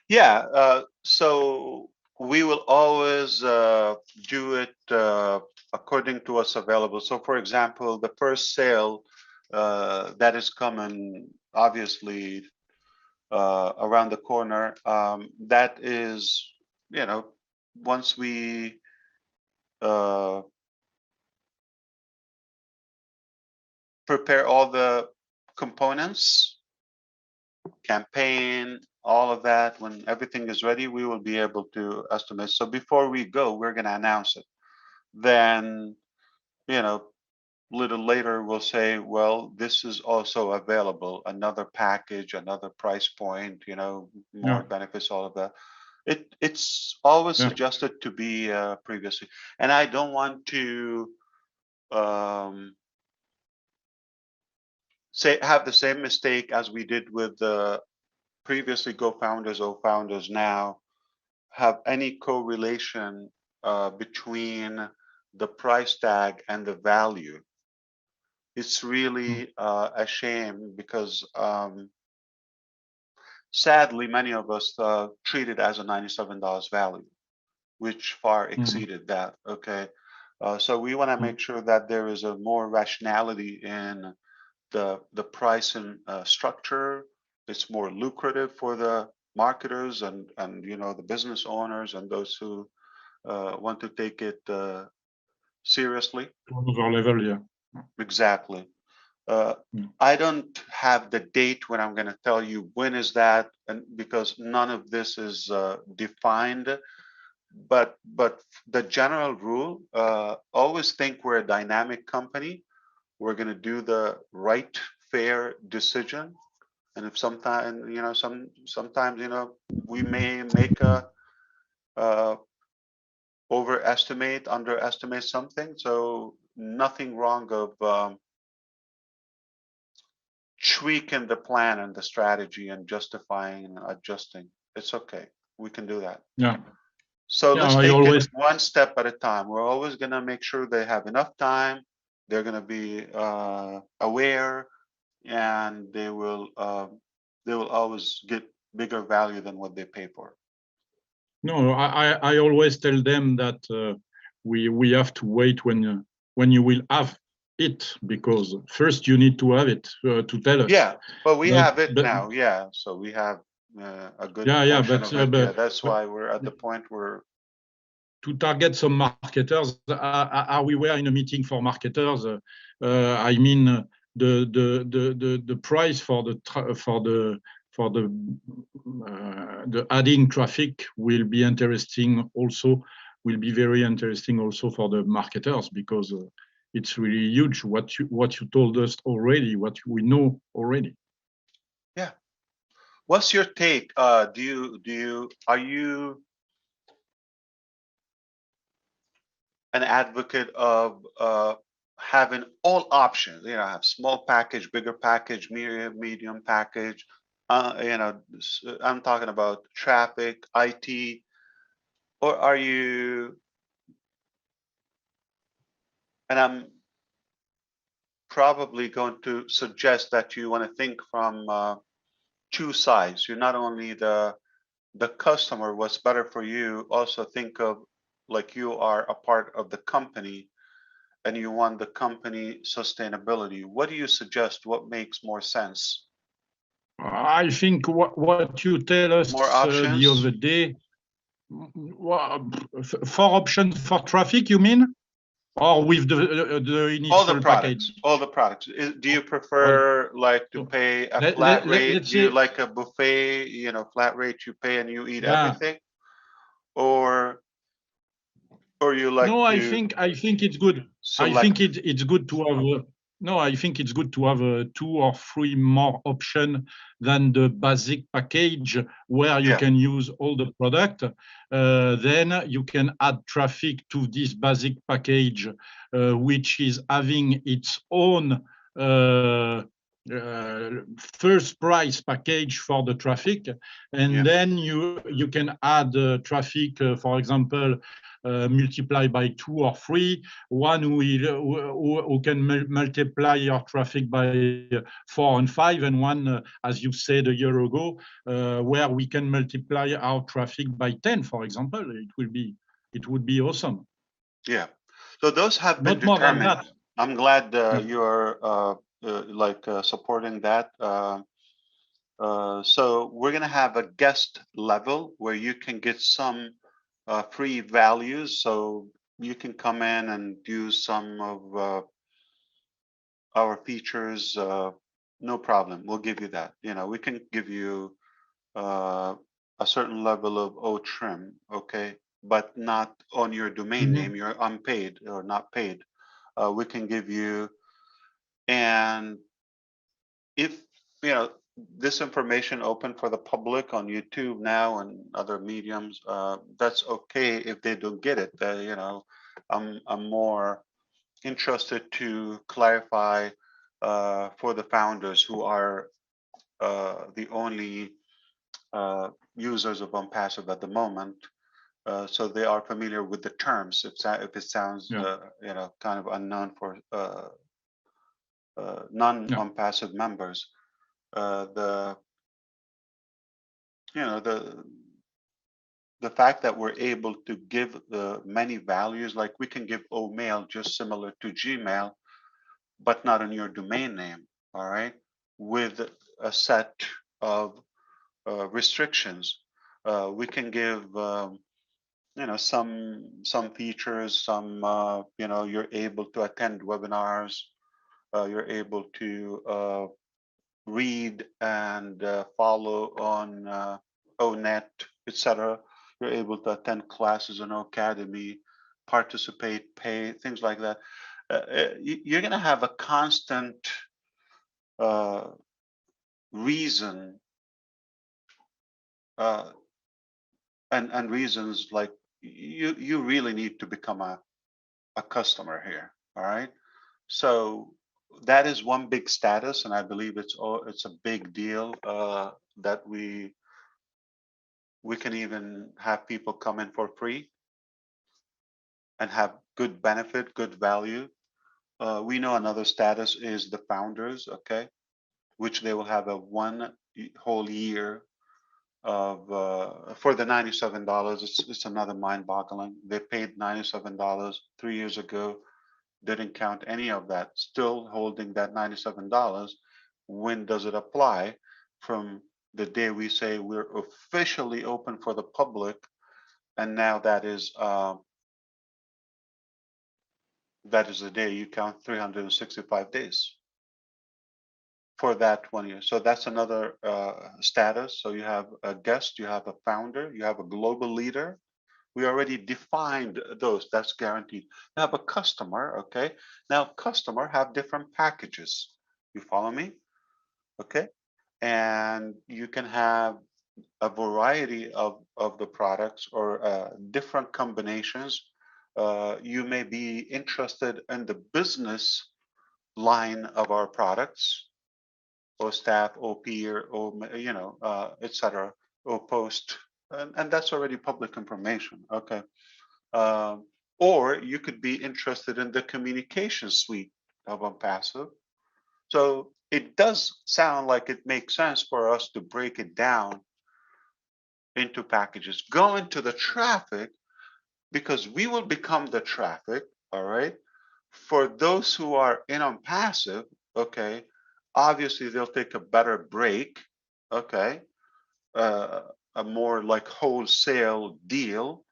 Yeah. So we will always do it according to what's available. So, for example, the first sale that is coming, obviously, around the corner, that is, you know, once we prepare all the components, campaign, all of that, when everything is ready, we will be able to estimate. So before we go, we're going to announce it. Then, you know, a little later, we'll say, well, this is also available, another package, another price point, you know, more benefits, all of that. It's always suggested to be previously. And I don't want to have the same mistake as we did with the previously Go founders, O founders now, have any correlation between the price tag and the value. It's really a shame because sadly, many of us treat it as a $97 value, which far exceeded that. Okay, so we want to make sure that there is a more rationality in the pricing structure. It's more lucrative for the marketers and the business owners and those who want to take it seriously. Another level, yeah. Exactly. I don't have the date when I'm going to tell you when is that, and because none of this is defined. But the general rule, always think we're a dynamic company. We're going to do the right, fair decision. And if sometimes, sometimes, we may make a overestimate, underestimate something. So nothing wrong of tweaking the plan and the strategy and justifying and adjusting. It's okay. We can do that. Yeah. So Yeah, let's I take always- it one step at a time. We're always going to make sure they have enough time. They're going to be aware, and they will always get bigger value than what they pay for. No, I always tell them that we have to wait when you will have it, because first you need to have it to tell us. Yeah, but we have it but- now. Yeah, so we have a good Yeah, portion but, of it. but- Yeah, that's why we're at the point where to target some marketers, we were in a meeting for marketers. I mean, the price for the adding traffic will be interesting also. Will be very interesting also for the marketers, because it's really huge what you told us already, what we know already. yeah. What's your take? Are you an advocate of having all options? Have small package, bigger package, medium package. I'm talking about traffic, IT, or are you? And I'm probably going to suggest that you want to think from two sides. You're not only the customer, what's better for you, also think of like you are a part of the company and you want the company sustainability. What do you suggest? What makes more sense? I think what you tell us More the options? other day, four options for traffic, you mean? Or with the initial All the products. package? All the products. Do you prefer like to pay a flat rate? Let's Do you say, like a buffet? Flat rate you pay and you eat Yeah. everything, or you like no, I to think it's good. I select? think it's good to have. No, I think it's good to have 2 or 3 more options than the basic package where you Yeah. can use all the product. Then you can add traffic to this basic package, which is having its own first price package for the traffic, and Yeah. then you can add traffic, for example, multiply by 2 or 3, one who can multiply your traffic by 4 and 5, and one, as you said a year ago, where we can multiply our traffic by 10, for example. It would be awesome. Yeah. So those have been Not more than determined. that. I'm glad Yeah. you're supporting that. So we're going to have a guest level where you can get some free values. So you can come in and use some of our features. No problem. We'll give you that. We can give you a certain level of O-Trim, okay, but not on your domain name. You're unpaid or not paid. We can give you, and if this information open for the public on YouTube now and other mediums, that's okay if they don't get it. I'm more interested to clarify for the founders who are the only users of Onpassive at the moment. so they are familiar with the terms. If it sounds, Yeah. kind of unknown for non-Onpassive members, the fact that we're able to give many values, like we can give O-Mail just similar to Gmail, but not on your domain name, all right, with a set of restrictions. We can give, some features, you're able to attend webinars, you're able to read and follow on O-Net, etc. You're able to attend classes on O-Cademy, participate, pay, things like that. You're going to have a constant reason and reasons, like you really need to become a customer here. All right. So that is one big status, and I believe it's a big deal that we can even have people come in for free and have good benefit, good value. We know another status is the founders, okay, which they will have a whole year of for the $97. It's another mind-boggling. They paid $97 3 years ago, didn't count any of that, still holding that $97. When does it apply? From the day we say we're officially open for the public, and now that is the day you count 365 days for that 1 year. So that's another status. So you have a guest, you have a founder, you have a global leader. We already defined those. That's guaranteed. You have a customer, okay? Now, customer have different packages. You follow me? Okay. And you can have a variety of the products or different combinations. You may be interested in the business line of our products, or staff, or peer, or etc., or post, and that's already public information. Okay. Or you could be interested in the communication suite of Onpassive. So it does sound like it makes sense for us to break it down into packages. Go into the traffic, because we will become the traffic, all right? For those who are in Onpassive, okay, obviously they'll take a better break, okay, a more like wholesale deal,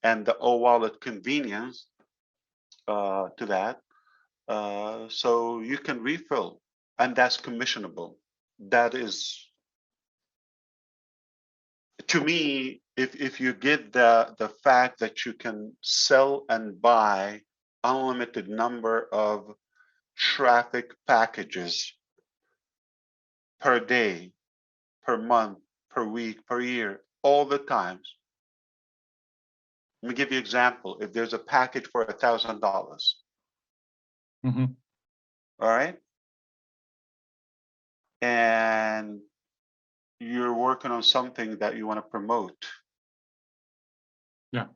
and the O-Wallet convenience to that. So you can refill, and that's commissionable. That is, to me, if you get the fact that you can sell and buy unlimited number of traffic packages per day, per month, per week, per year, all the times. Let me give you an example. If there's a package for $1,000, Mhm. all right, and you're working on something that you want to promote, Yeah.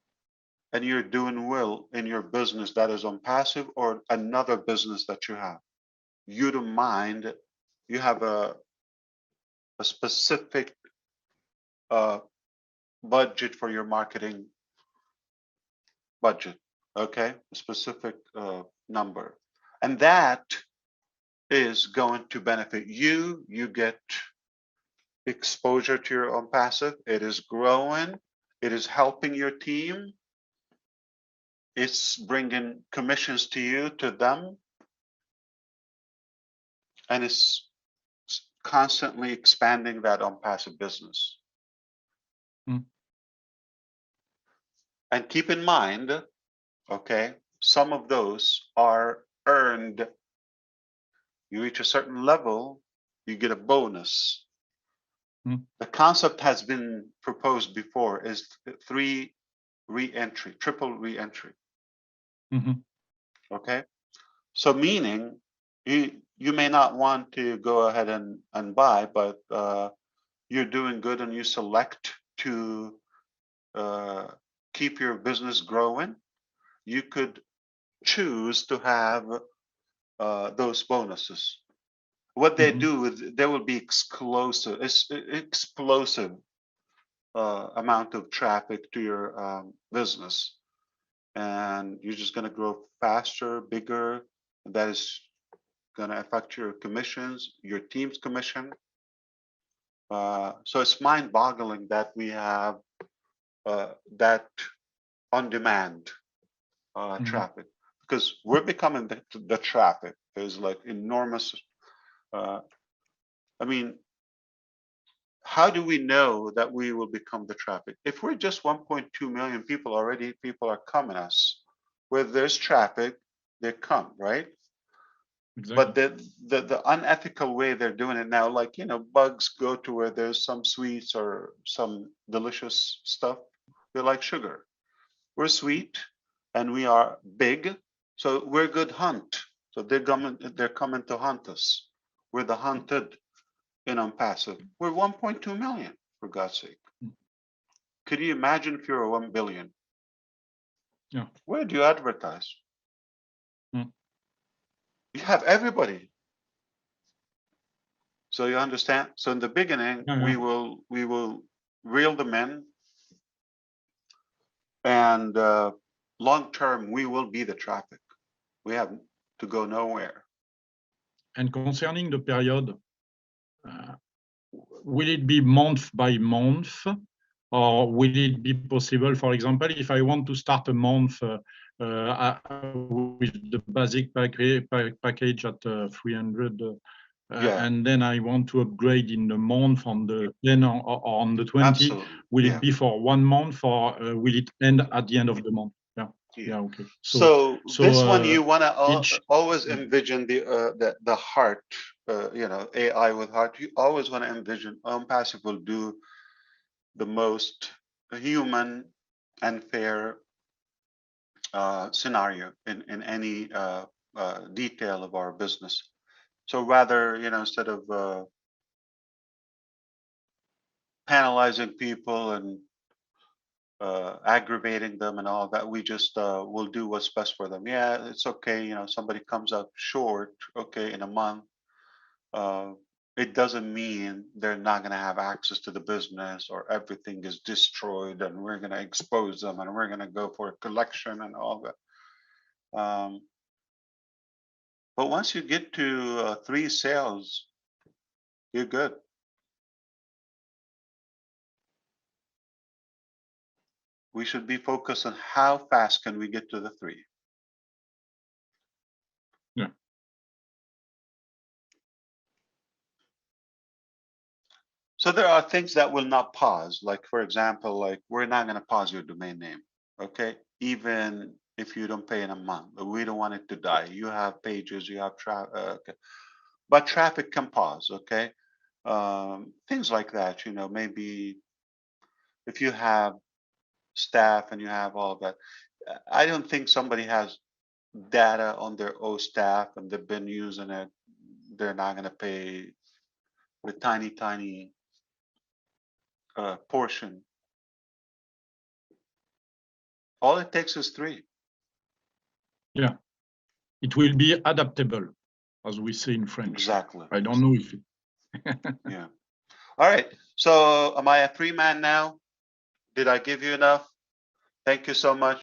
and you're doing well in your business that is Onpassive or another business that you have, you don't mind, you have a specific budget for your marketing budget, okay, a specific number, and that is going to benefit you. You get exposure to your Onpassive. It is growing. It is helping your team. It's bringing commissions to you, to them, and it's constantly expanding that Onpassive business. Mm. And keep in mind, okay, some of those are earned. You reach a certain level, you get a bonus. Mm. The concept has been proposed before, is triple re-entry. Mhm. Okay, so meaning you may not want to go ahead and buy, but you're doing good and you select to keep your business growing, you could choose to have those bonuses. What they do is there will be explosive amount of traffic to your business, and you're just going to grow faster, bigger. That is going to affect your commissions, your team's commission. So it's mind-boggling that we have that on-demand traffic, because we're becoming the traffic. There's like enormous. I mean, how do we know that we will become the traffic? If we're just 1.2 million people already, people are coming us. Where there's traffic, they come, right? Exactly. But the unethical way they're doing it now, like, you know, bugs go to where there's some sweets or some delicious stuff. They like sugar. We're sweet and we are big, so we're good hunt. So they're coming to hunt us. We're the hunted in Onpassive. We're 1.2 million, for God's sake. Could you imagine if you're 1 billion? Yeah. Where do you advertise? You have everybody. So you understand? So in the beginning, we will reel them in, and long term, we will be the traffic. We have to go nowhere. And concerning the period, will it be month by month, or will it be possible, for example, if I want to start a month with the basic package at 300, and then I want to upgrade in the month on the 10 or on the 20, absolutely. Will it be for 1 month, or will it end at the end of the month? Yeah, okay. So this one, you want to always envision the heart, you know, AI with heart. You always want to envision Onpassive will do the most human and fair scenario in any detail of our business. So rather, you know, instead of penalizing people and aggravating them and all that, we just will do what's best for them. Yeah, it's okay. You know, somebody comes up short, okay, in a month. It doesn't mean they're not going to have access to the business or everything is destroyed and we're going to expose them and we're going to go for a collection and all that. But once you get to 3 sales, you're good. We should be focused on how fast can we get to the 3. Yeah. So there are things that will not pause. Like, for example, like we're not going to pause your domain name, okay? Even if you don't pay in a month, we don't want it to die. You have pages, you have traffic, okay. But traffic can pause, okay? Things like that, you know, maybe if you have staff and you have all of that. I don't think somebody has data on their O staff and they've been using it. They're not going to pay the tiny portion. All it takes is 3. Yeah, it will be adaptable, as we say in French. Exactly. I don't know if it... Yeah. All right. So am I a free man now? Did I give you enough? Thank you so much.